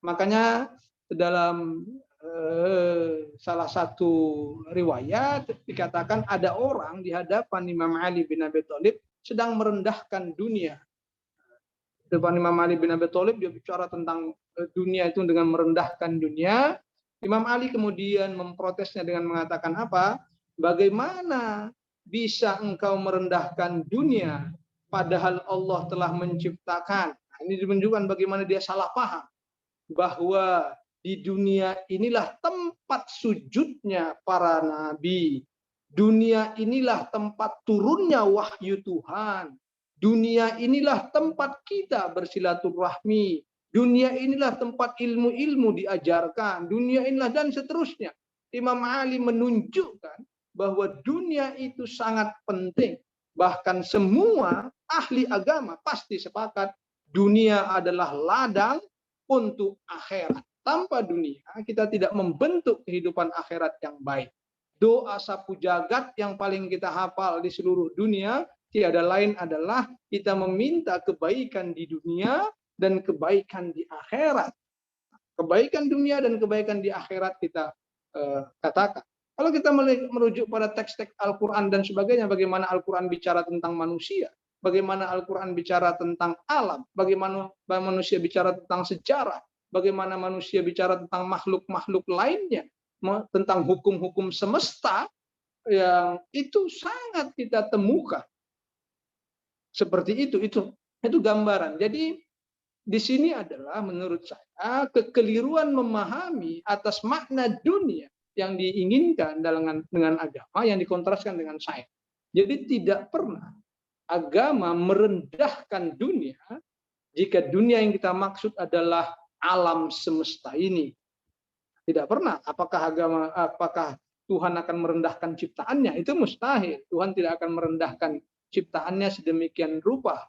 Makanya dalam salah satu riwayat dikatakan ada orang di hadapan Imam Ali bin Abi Thalib sedang merendahkan dunia. Di depan Imam Ali bin Abi Thalib dia bicara tentang dunia itu dengan merendahkan dunia. Imam Ali kemudian memprotesnya dengan mengatakan apa? Bagaimana bisa engkau merendahkan dunia padahal Allah telah menciptakan? Nah, ini menunjukkan bagaimana dia salah paham bahwa di dunia inilah tempat sujudnya para nabi. Dunia inilah tempat turunnya wahyu Tuhan. Dunia inilah tempat kita bersilaturahmi. Dunia inilah tempat ilmu-ilmu diajarkan. Dunia inilah dan seterusnya. Imam Ali menunjukkan bahwa dunia itu sangat penting. Bahkan semua ahli agama pasti sepakat dunia adalah ladang untuk akhirat. Tanpa dunia, kita tidak membentuk kehidupan akhirat yang baik. Doa sapu jagat yang paling kita hafal di seluruh dunia, tiada lain adalah kita meminta kebaikan di dunia dan kebaikan di akhirat. Kebaikan dunia dan kebaikan di akhirat kita katakan. Kalau kita merujuk pada teks-teks Al-Quran dan sebagainya, bagaimana Al-Quran bicara tentang manusia, bagaimana Al-Quran bicara tentang alam, bagaimana manusia bicara tentang sejarah, bagaimana manusia bicara tentang makhluk-makhluk lainnya, tentang hukum-hukum semesta, yang itu sangat kita temukan. Seperti itu gambaran. Jadi di sini adalah menurut saya kekeliruan memahami atas makna dunia yang diinginkan dengan agama yang dikontraskan dengan sains. Jadi tidak pernah agama merendahkan dunia jika dunia yang kita maksud adalah alam semesta ini. Tidak pernah. Apakah Tuhan akan merendahkan ciptaannya? Itu mustahil. Tuhan tidak akan merendahkan ciptaannya sedemikian rupa.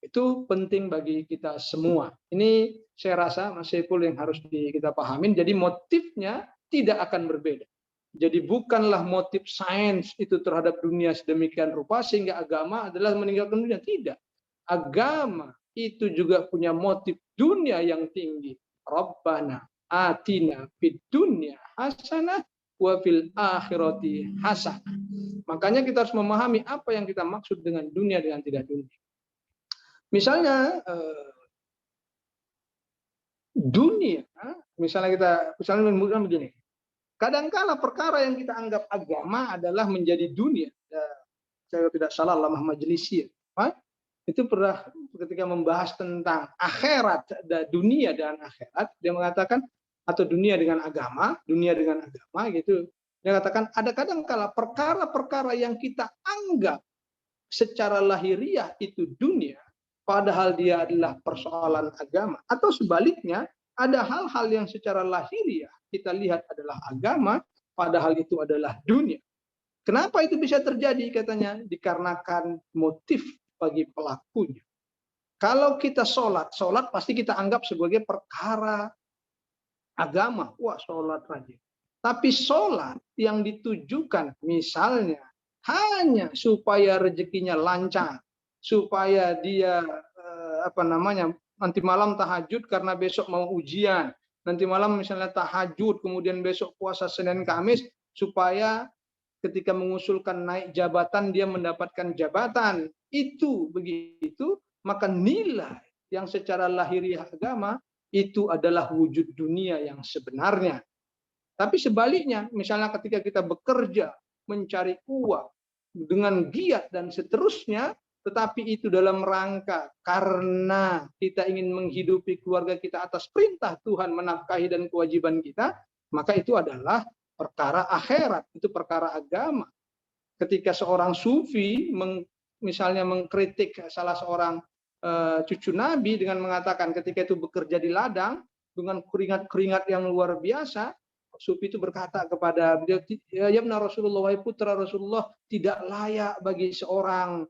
Itu penting bagi kita semua. Ini saya rasa Mas Saiful yang harus kita pahamin. Jadi motifnya tidak akan berbeda. Jadi bukanlah motif sains itu terhadap dunia sedemikian rupa sehingga agama adalah meninggalkan dunia. Tidak. Agama itu juga punya motif dunia yang tinggi. Rabbana atina fid dunya hasanah wa fil akhirati hasanah. Makanya kita harus memahami apa yang kita maksud dengan dunia dengan tidak dunia. Misalnya dunia, misalnya menyebutkan begini. Kadangkala perkara yang kita anggap agama adalah menjadi dunia. Ya, saya tidak salah Allamah Majlisi. Itu pernah ketika membahas tentang akhirat, dunia dan akhirat, dia mengatakan atau dunia dengan agama gitu. Dia katakan ada kadangkala perkara-perkara yang kita anggap secara lahiriah itu dunia, padahal dia adalah persoalan agama. Atau sebaliknya, ada hal-hal yang secara lahiriah kita lihat adalah agama, padahal itu adalah dunia. Kenapa itu bisa terjadi? Katanya, dikarenakan motif bagi pelakunya. Kalau kita sholat pasti kita anggap sebagai perkara agama. Wah, sholat rajin. Tapi sholat yang ditujukan misalnya hanya supaya rezekinya lancar, supaya dia nanti malam tahajud karena besok mau ujian, nanti malam misalnya tahajud kemudian besok puasa Senin Kamis supaya ketika mengusulkan naik jabatan dia mendapatkan jabatan. Itu begitu, maka nilai yang secara lahiriah agama itu adalah wujud dunia yang sebenarnya. Tapi sebaliknya, misalnya ketika kita bekerja mencari uang dengan giat dan seterusnya, tetapi itu dalam rangka karena kita ingin menghidupi keluarga kita atas perintah Tuhan, menafkahi dan kewajiban kita, maka itu adalah perkara akhirat, itu perkara agama. Ketika seorang sufi misalnya mengkritik salah seorang cucu Nabi dengan mengatakan ketika itu bekerja di ladang dengan keringat-keringat yang luar biasa, sufi itu berkata kepada beliau, ya Rasulullah, wahai putra Rasulullah, tidak layak bagi seorang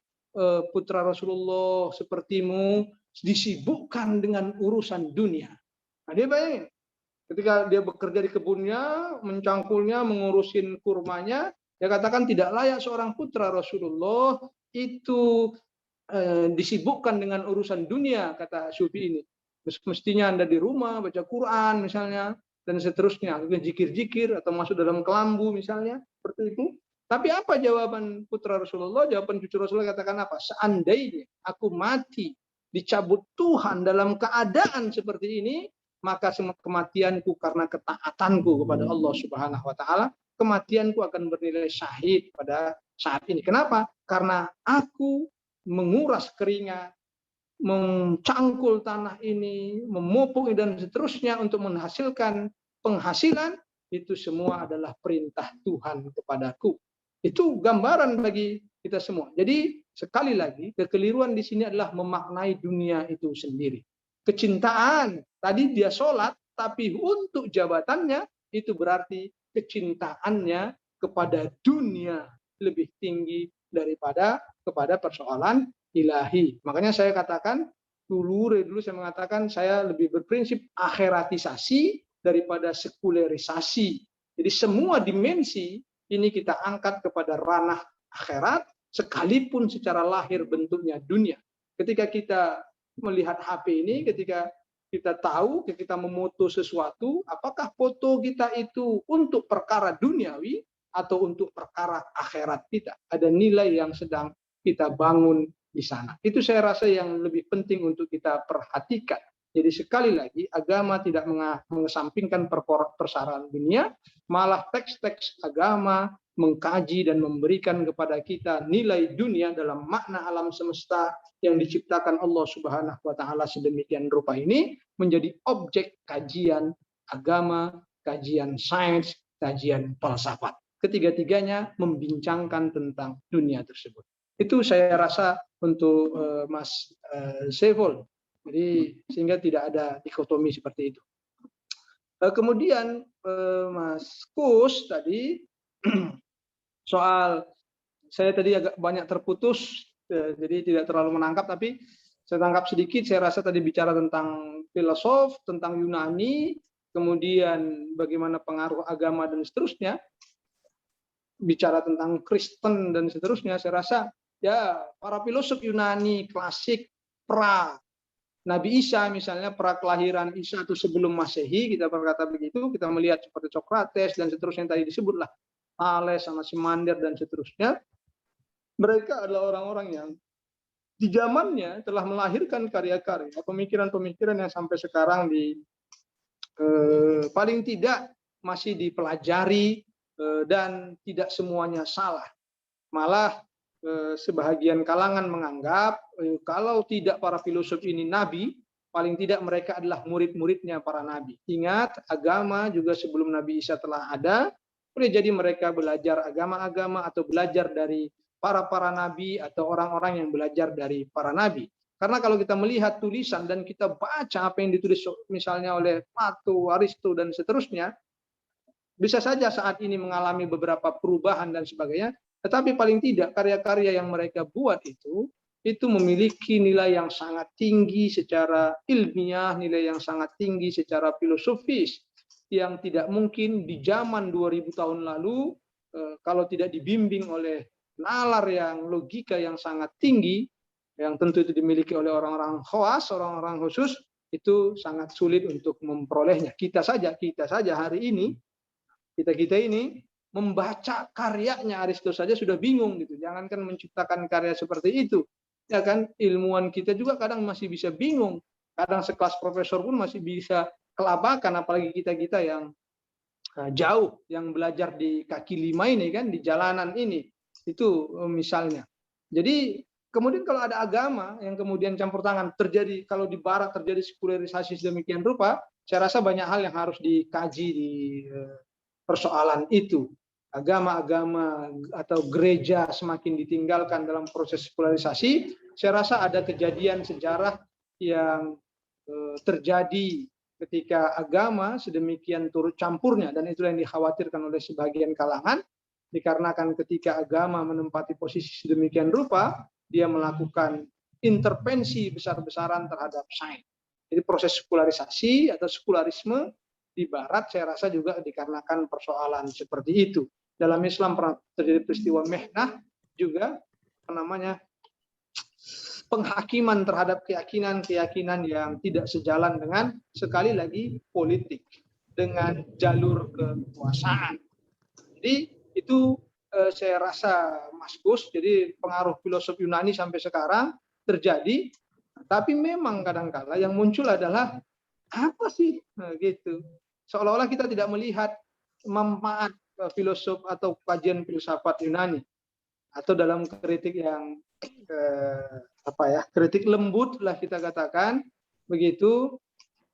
putra Rasulullah sepertimu disibukkan dengan urusan dunia. Nah, dia bayangin, ketika dia bekerja di kebunnya, mencangkulnya, mengurusin kurmanya, dia katakan tidak layak seorang putra Rasulullah itu disibukkan dengan urusan dunia, kata sufi ini. Mestinya Anda di rumah baca Quran misalnya dan seterusnya, zikir-zikir atau masuk dalam kelambu misalnya, seperti itu. Tapi apa jawaban putra Rasulullah? Jawaban cucu Rasulullah katakan apa? Seandainya aku mati dicabut Tuhan dalam keadaan seperti ini, maka kematianku karena ketaatanku kepada Allah Subhanahu wa taala, kematianku akan bernilai syahid pada saat ini. Kenapa? Karena aku menguras keringat, mencangkul tanah ini, memupuk dan seterusnya untuk menghasilkan penghasilan, itu semua adalah perintah Tuhan kepadaku. Itu gambaran bagi kita semua. Jadi sekali lagi kekeliruan di sini adalah memaknai dunia itu sendiri. Kecintaan, tadi dia sholat, tapi untuk jabatannya itu berarti kecintaannya kepada dunia lebih tinggi daripada kepada persoalan ilahi. Makanya saya katakan dulu saya mengatakan saya lebih berprinsip akhiratisasi daripada sekulerisasi. Jadi semua dimensi ini kita angkat kepada ranah akhirat, sekalipun secara lahir bentuknya dunia. Ketika kita melihat HP ini, ketika kita tahu, kita memoto sesuatu, apakah foto kita itu untuk perkara duniawi atau untuk perkara akhirat kita? Ada nilai yang sedang kita bangun di sana. Itu saya rasa yang lebih penting untuk kita perhatikan. Jadi sekali lagi, agama tidak mengesampingkan persoalan dunia, malah teks-teks agama mengkaji dan memberikan kepada kita nilai dunia dalam makna alam semesta yang diciptakan Allah Subhanahu wa taala sedemikian rupa ini menjadi objek kajian agama, kajian sains, kajian falsafat. Ketiga-tiganya membincangkan tentang dunia tersebut. Itu saya rasa untuk Mas Saiful. Jadi sehingga tidak ada dikotomi seperti itu. Kemudian Mas Kus tadi soal saya tadi agak banyak terputus, jadi tidak terlalu menangkap, tapi saya tangkap sedikit. Saya rasa tadi bicara tentang filosof, tentang Yunani, kemudian bagaimana pengaruh agama dan seterusnya. bicara tentang Kristen dan seterusnya, saya rasa ya para filosof Yunani klasik pra Nabi Isa, misalnya pra kelahiran Isa itu sebelum Masehi, kita berkata begitu, kita melihat seperti Socrates dan seterusnya yang tadi disebutlah, Thales sama Simander dan seterusnya, mereka adalah orang-orang yang di zamannya telah melahirkan karya-karya, pemikiran-pemikiran yang sampai sekarang paling tidak masih dipelajari dan tidak semuanya salah. Malah sebahagian kalangan menganggap kalau tidak para filosof ini nabi, paling tidak mereka adalah murid-muridnya para nabi. Ingat, agama juga sebelum Nabi Isa telah ada, boleh jadi mereka belajar agama-agama atau belajar dari para nabi atau orang-orang yang belajar dari para nabi. Karena kalau kita melihat tulisan dan kita baca apa yang ditulis misalnya oleh Plato, Aristo dan seterusnya, bisa saja saat ini mengalami beberapa perubahan dan sebagainya, tetapi paling tidak karya-karya yang mereka buat itu memiliki nilai yang sangat tinggi secara ilmiah, nilai yang sangat tinggi secara filosofis, yang tidak mungkin di zaman 2000 tahun lalu kalau tidak dibimbing oleh nalar yang logika yang sangat tinggi, yang tentu itu dimiliki oleh orang-orang khawas, orang-orang khusus, itu sangat sulit untuk memperolehnya. Kita saja hari ini, kita ini membaca karyanya Aristo saja sudah bingung gitu. Jangankan menciptakan karya seperti itu. Ya kan, ilmuwan kita juga kadang masih bisa bingung. Kadang sekelas profesor pun masih bisa kelabakan, apalagi kita-kita yang jauh, yang belajar di kaki lima ini kan, di jalanan ini. Itu misalnya. Jadi kemudian kalau ada agama yang kemudian campur tangan terjadi, kalau di barat terjadi sekularisasi sedemikian rupa, saya rasa banyak hal yang harus dikaji di persoalan itu. Agama-agama atau gereja semakin ditinggalkan dalam proses sekularisasi, saya rasa ada kejadian sejarah yang terjadi ketika agama sedemikian turut campurnya, dan itulah yang dikhawatirkan oleh sebagian kalangan, dikarenakan ketika agama menempati posisi sedemikian rupa, dia melakukan intervensi besar-besaran terhadap sains. Jadi proses sekularisasi atau sekularisme di barat saya rasa juga dikarenakan persoalan seperti itu. Dalam Islam pernah terjadi peristiwa Mehnah juga, penghakiman terhadap keyakinan-keyakinan yang tidak sejalan dengan, sekali lagi, politik, dengan jalur kekuasaan. Jadi itu saya rasa Mas Gus, jadi pengaruh filosof Yunani sampai sekarang terjadi, tapi memang kadang-kala yang muncul adalah apa sih gitu. Seolah-olah kita tidak melihat manfaat filosof atau kajian filsafat Yunani, atau dalam kritik yang kritik lembut lah kita katakan begitu.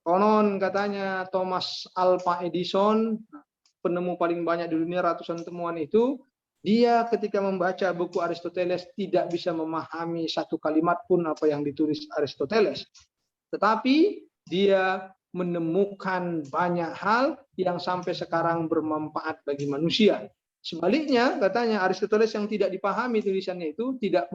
Konon katanya Thomas Alva Edison, penemu paling banyak di dunia, ratusan temuan itu, dia ketika membaca buku Aristoteles tidak bisa memahami satu kalimat pun apa yang ditulis Aristoteles. Tetapi dia menemukan banyak hal yang sampai sekarang bermanfaat bagi manusia. Sebaliknya, katanya Aristoteles yang tidak dipahami tulisannya itu tidak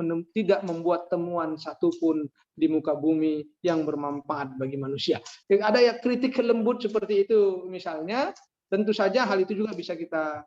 membuat temuan satupun di muka bumi yang bermanfaat bagi manusia. Jadi ada ya kritik lembut seperti itu misalnya. Tentu saja hal itu juga bisa kita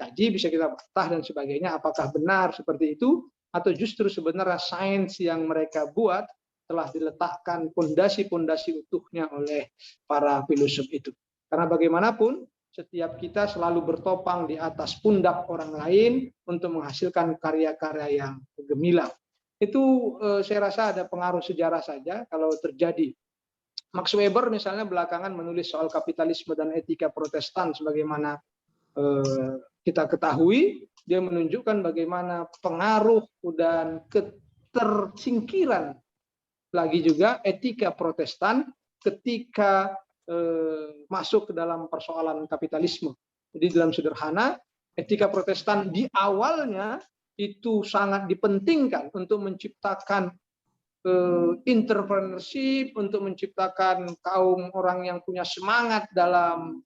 kaji, bisa kita bantah dan sebagainya. Apakah benar seperti itu, atau justru sebenarnya sains yang mereka buat telah diletakkan pondasi-pondasi utuhnya oleh para filosof itu. Karena bagaimanapun setiap kita selalu bertopang di atas pundak orang lain untuk menghasilkan karya-karya yang gemilang. Itu saya rasa ada pengaruh sejarah saja kalau terjadi. Max Weber misalnya belakangan menulis soal kapitalisme dan etika Protestan, sebagaimana kita ketahui, dia menunjukkan bagaimana pengaruh dan ketersingkiran lagi juga etika Protestan ketika masuk ke dalam persoalan kapitalisme. Jadi dalam sederhana, etika Protestan di awalnya itu sangat dipentingkan untuk menciptakan entrepreneurship, untuk menciptakan kaum orang yang punya semangat dalam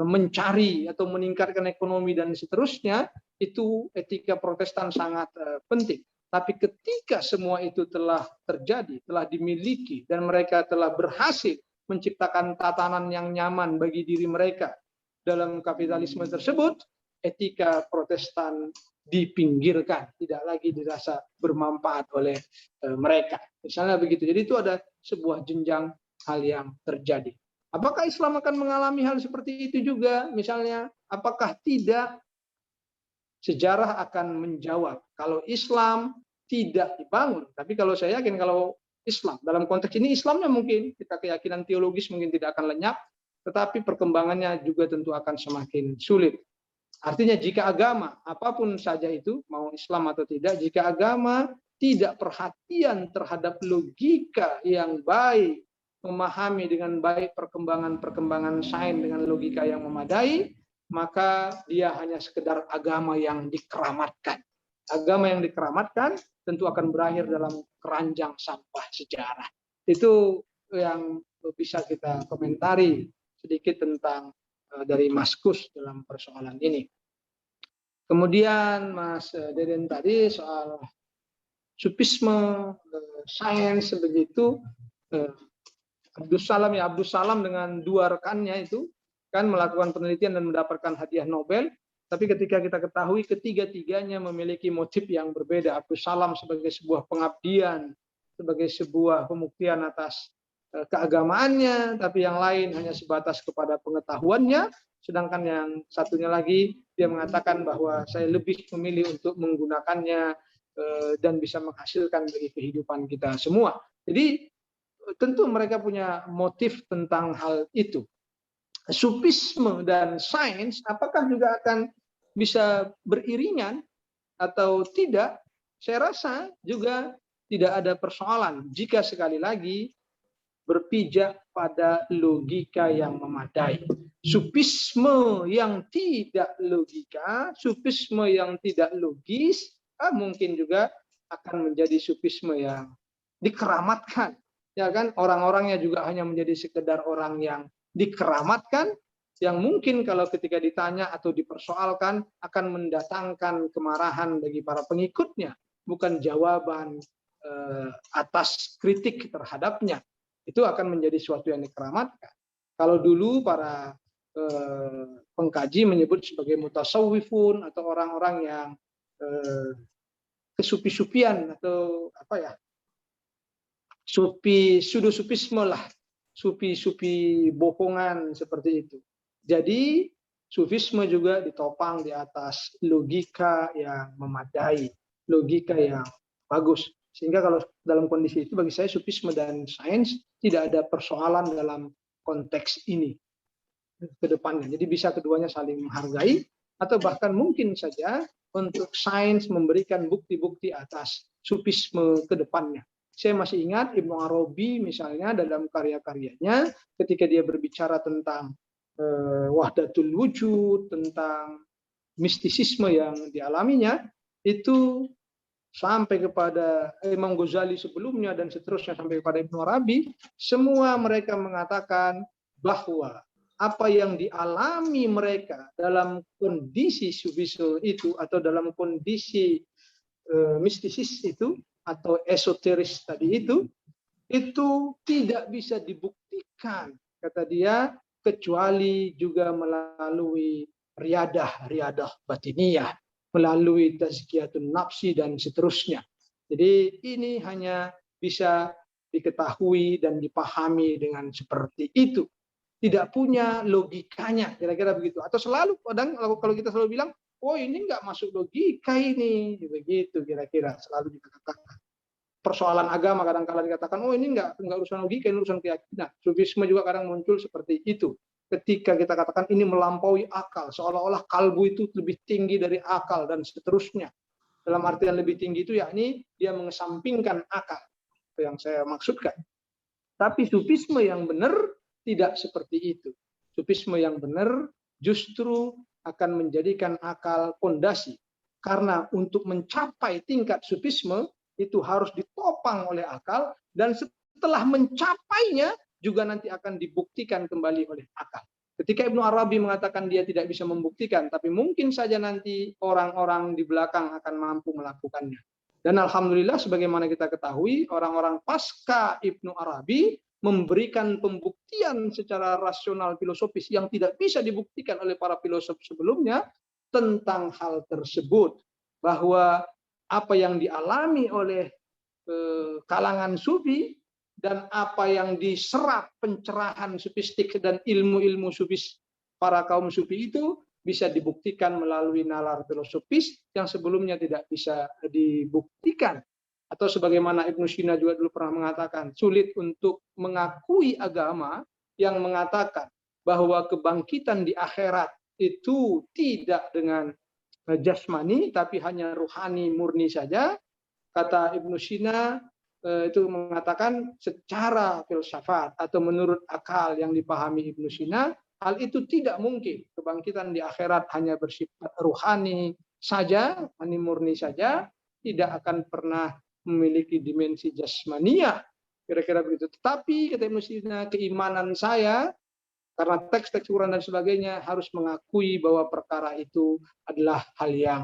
mencari atau meningkatkan ekonomi dan seterusnya. Itu etika Protestan sangat penting. Tapi ketika semua itu telah terjadi, telah dimiliki, dan mereka telah berhasil menciptakan tatanan yang nyaman bagi diri mereka dalam kapitalisme tersebut, etika Protestan dipinggirkan, tidak lagi dirasa bermanfaat oleh mereka. Misalnya begitu. Jadi itu ada sebuah jenjang hal yang terjadi. Apakah Islam akan mengalami hal seperti itu juga? Misalnya, apakah tidak? Sejarah akan menjawab. Kalau Islam tidak dibangun, tapi kalau saya yakin kalau Islam, dalam konteks ini Islamnya mungkin, kita keyakinan teologis mungkin tidak akan lenyap, tetapi perkembangannya juga tentu akan semakin sulit. Artinya jika agama, apapun saja itu, mau Islam atau tidak, jika agama tidak perhatian terhadap logika yang baik, memahami dengan baik perkembangan sains dengan logika yang memadai, maka dia hanya sekedar agama yang dikeramatkan. Agama yang dikeramatkan tentu akan berakhir dalam keranjang sampah sejarah. Itu yang bisa kita komentari sedikit tentang dari Mas Kus dalam persoalan ini. Kemudian Mas Deden tadi soal supisme, sains begitu. Abdus Salam dengan dua rekannya itu kan melakukan penelitian dan mendapatkan hadiah Nobel, tapi ketika kita ketahui ketiga-tiganya memiliki motif yang berbeda. Abdus Salam sebagai sebuah pengabdian, sebagai sebuah pembuktian atas keagamaannya, tapi yang lain hanya sebatas kepada pengetahuannya, sedangkan yang satunya lagi dia mengatakan bahwa saya lebih memilih untuk menggunakannya dan bisa menghasilkan bagi kehidupan kita semua. Jadi tentu mereka punya motif tentang hal itu. Supisme dan sains apakah juga akan bisa beriringan atau tidak? Saya rasa juga tidak ada persoalan jika sekali lagi berpijak pada logika yang memadai. Supisme yang tidak logika, supisme yang tidak logis, mungkin juga akan menjadi supisme yang dikeramatkan. Ya kan, orang-orangnya juga hanya menjadi sekedar orang yang dikeramatkan, yang mungkin kalau ketika ditanya atau dipersoalkan akan mendatangkan kemarahan bagi para pengikutnya, bukan jawaban atas kritik terhadapnya. Itu akan menjadi sesuatu yang dikeramatkan. Kalau dulu para pengkaji menyebut sebagai mutasawwifun atau orang-orang yang kesupi-supian atau apa ya, supisme lah, supi bohongan seperti itu. Jadi sufisme juga ditopang di atas logika yang memadai, logika yang bagus. Sehingga kalau dalam kondisi itu bagi saya sufisme dan sains tidak ada persoalan dalam konteks ini ke depannya. Jadi bisa keduanya saling menghargai, atau bahkan mungkin saja untuk sains memberikan bukti-bukti atas sufisme ke depannya. Saya masih ingat Ibnu Arabi misalnya dalam karya-karyanya ketika dia berbicara tentang wahdatul wujud, tentang mistisisme yang dialaminya, itu sampai kepada Imam Ghazali sebelumnya dan seterusnya sampai kepada Ibnu Arabi, semua mereka mengatakan bahwa apa yang dialami mereka dalam kondisi sufisme itu atau dalam kondisi mistisis itu atau esoteris tadi itu tidak bisa dibuktikan, kata dia, kecuali juga melalui riadah batiniyah, melalui tazkiyatun nafsi dan seterusnya. Jadi ini hanya bisa diketahui dan dipahami dengan seperti itu. Tidak punya logikanya, kira-kira begitu. Atau selalu kadang kalau kita selalu bilang, oh ini nggak masuk logika ini, begitu kira-kira selalu dikatakan. Persoalan agama kadang-kala dikatakan, oh ini nggak urusan logika, ini urusan keyakinan. Sufisme juga kadang muncul seperti itu. Ketika kita katakan ini melampaui akal, seolah-olah kalbu itu lebih tinggi dari akal dan seterusnya. Dalam artian lebih tinggi itu yakni dia mengesampingkan akal. Itu yang saya maksudkan. Tapi sufisme yang benar tidak seperti itu. Sufisme yang benar justru akan menjadikan akal fondasi. Karena untuk mencapai tingkat sufisme itu harus ditopang oleh akal, dan setelah mencapainya juga nanti akan dibuktikan kembali oleh akal. Ketika Ibnu Arabi mengatakan dia tidak bisa membuktikan, tapi mungkin saja nanti orang-orang di belakang akan mampu melakukannya. Dan alhamdulillah sebagaimana kita ketahui, orang-orang pasca Ibnu Arabi memberikan pembuktian secara rasional filosofis yang tidak bisa dibuktikan oleh para filosof sebelumnya, tentang hal tersebut, bahwa apa yang dialami oleh kalangan sufi dan apa yang diserap pencerahan sufistik dan ilmu-ilmu sufis para kaum sufi itu bisa dibuktikan melalui nalar filosofis yang sebelumnya tidak bisa dibuktikan. Atau sebagaimana Ibnu Sina juga dulu pernah mengatakan, sulit untuk mengakui agama yang mengatakan bahwa kebangkitan di akhirat itu tidak dengan jasmani, tapi hanya ruhani murni saja. Kata Ibnu Sina itu mengatakan secara filsafat atau menurut akal yang dipahami Ibnu Sina, hal itu tidak mungkin. Kebangkitan di akhirat hanya bersifat ruhani saja, ruhani murni saja, tidak akan pernah memiliki dimensi jasmania, kira-kira begitu. Tetapi kata Ibnu Sina, keimanan saya karena teks-teks Quran dan sebagainya harus mengakui bahwa perkara itu adalah hal yang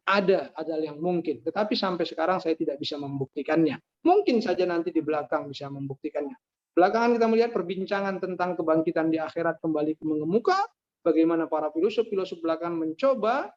ada yang mungkin. Tetapi sampai sekarang saya tidak bisa membuktikannya. Mungkin saja nanti di belakang bisa membuktikannya. Belakangan kita melihat perbincangan tentang kebangkitan di akhirat kembali mengemuka, bagaimana para filosof belakangan mencoba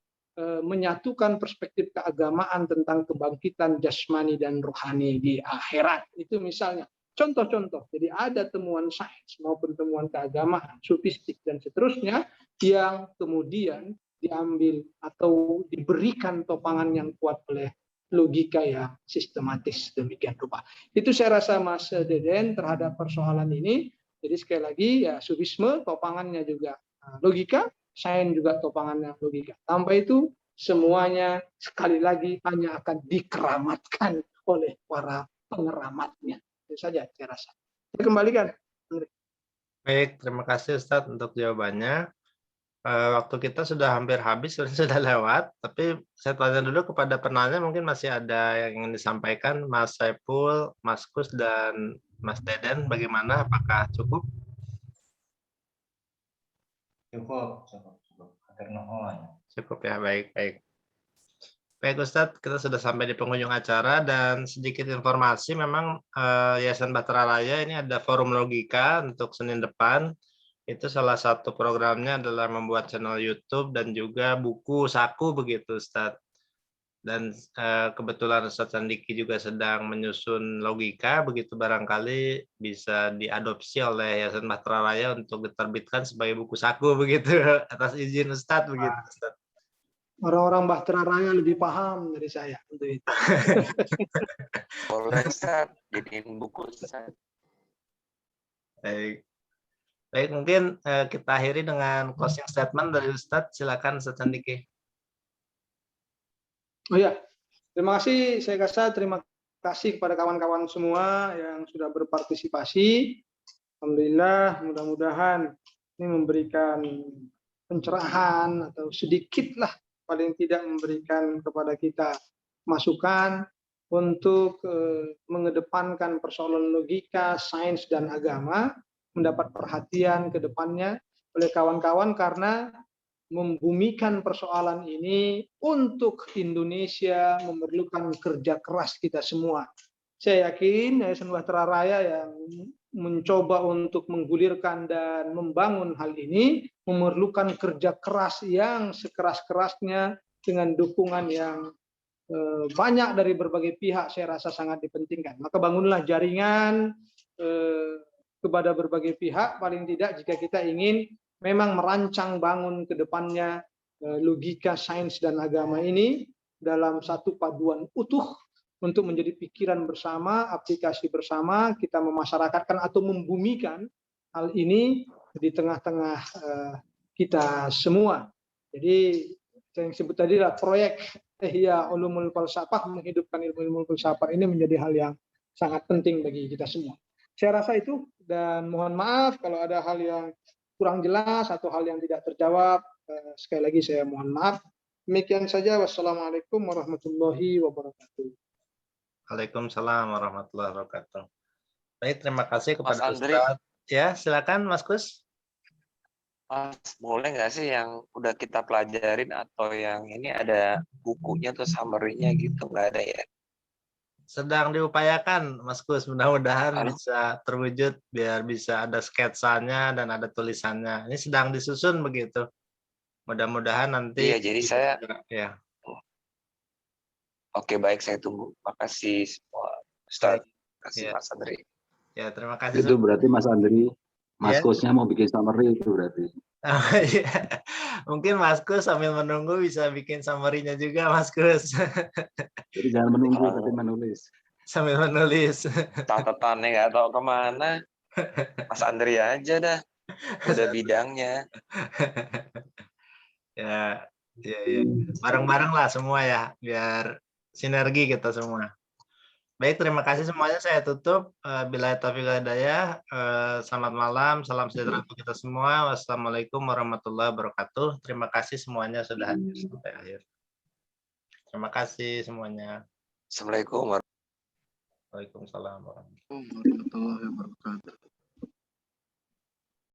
menyatukan perspektif keagamaan tentang kebangkitan jasmani dan rohani di akhirat. Itu misalnya contoh-contoh. Jadi ada temuan sains maupun temuan keagamaan, sufistik dan seterusnya yang kemudian diambil atau diberikan topangan yang kuat oleh logika yang sistematis demikian rupa. Itu saya rasa Mas Deden terhadap persoalan ini. Jadi sekali lagi ya sufisme topangannya juga logika, sains juga topangannya logika. Tanpa itu semuanya sekali lagi hanya akan dikeramatkan oleh para pengeramatnya. Itu saja saya rasa. Saya kembalikan. Baik, terima kasih Ustadz untuk jawabannya. Waktu kita sudah hampir habis, sudah lewat. Tapi saya tanya dulu kepada penanya, mungkin masih ada yang ingin disampaikan, Mas Saiful, Mas Kus, dan Mas Deden. Bagaimana? Apakah cukup? Cukup. Cukup ya, baik. Baik Ustadz, kita sudah sampai di penghujung acara dan sedikit informasi memang Yayasan Bahtera Raya ini ada forum logika untuk Senin depan. Itu salah satu programnya adalah membuat channel YouTube dan juga buku saku begitu Ustadz. Dan kebetulan Ustadz Sandiki juga sedang menyusun logika, begitu barangkali bisa diadopsi oleh Yayasan Bahtera Raya untuk diterbitkan sebagai buku saku begitu atas izin Ustadz begitu Ustadz. Orang-orang Bahtera Raya lebih paham dari saya untuk itu. Boleh Ustaz, jadiin buku Ustaz. Baik, mungkin kita akhiri dengan closing statement dari Ustadz. Silakan Ustadz Sandiki. Oh ya, terima kasih. Saya rasa terima kasih kepada kawan-kawan semua yang sudah berpartisipasi. Alhamdulillah, mudah-mudahan ini memberikan pencerahan atau sedikitlah paling tidak memberikan kepada kita masukan untuk mengedepankan persoalan logika, sains, dan agama, mendapat perhatian ke depannya oleh kawan-kawan karena membumikan persoalan ini untuk Indonesia memerlukan kerja keras kita semua. Saya yakin Yayasan Bahtera Raya yang mencoba untuk menggulirkan dan membangun hal ini memerlukan kerja keras yang sekeras-kerasnya dengan dukungan yang banyak dari berbagai pihak. Saya rasa sangat dipentingkan. Maka bangunlah jaringan kepada berbagai pihak, paling tidak jika kita ingin memang merancang bangun ke depannya logika, sains, dan agama ini dalam satu paduan utuh untuk menjadi pikiran bersama, aplikasi bersama, kita memasyarakatkan atau membumikan hal ini di tengah-tengah kita semua. Jadi yang disebut tadi adalah proyek Ihya Ulumul Falsafah, menghidupkan ilmu-ilmu filsafat ini menjadi hal yang sangat penting bagi kita semua. Saya rasa itu, dan mohon maaf kalau ada hal yang kurang jelas atau hal yang tidak terjawab. Sekali lagi saya mohon maaf. Demikian saja. Wassalamualaikum warahmatullahi wabarakatuh. Waalaikumsalam warahmatullahi wabarakatuh. Baik, terima kasih Mas kepada Andri. Ustadz. Ya, silakan Mas Kus. Mas, boleh nggak sih yang udah kita pelajarin atau yang ini ada bukunya atau summary-nya gitu? Nggak ada ya? Sedang diupayakan Mas Kus, mudah-mudahan Aduh. bisa terwujud biar bisa ada sketsanya dan ada tulisannya. Ini sedang disusun begitu. Mudah-mudahan nanti Iya, jadi saya ya. oke baik, saya tunggu. Makasih semua Ustaz. Baik. Kasih Ya. Mas Andri. Ya, terima kasih. Itu berarti Mas Andri, Mas Ya. Kusnya mau bikin summary itu berarti. Oh, iya. Mungkin Mas Kus sambil menunggu bisa bikin summary-nya juga Mas Kus. Jadi jangan menunggu tapi menulis. Sambil menulis. Catatannya nggak tahu kemana. Mas Andri aja dah. Udah bidangnya. Ya, ya, ya. Bareng-bareng lah semua ya, biar sinergi kita semua. Baik, terima kasih semuanya. Saya tutup. Billahi taufiq wal hidayah. Selamat malam, salam sejahtera untuk kita semua. Wassalamualaikum warahmatullahi wabarakatuh. Terima kasih semuanya sudah hadir sampai akhir. Terima kasih semuanya. Assalamualaikum Waalaikumsalam warahmatullahi warahmatullahi wabarakatuh.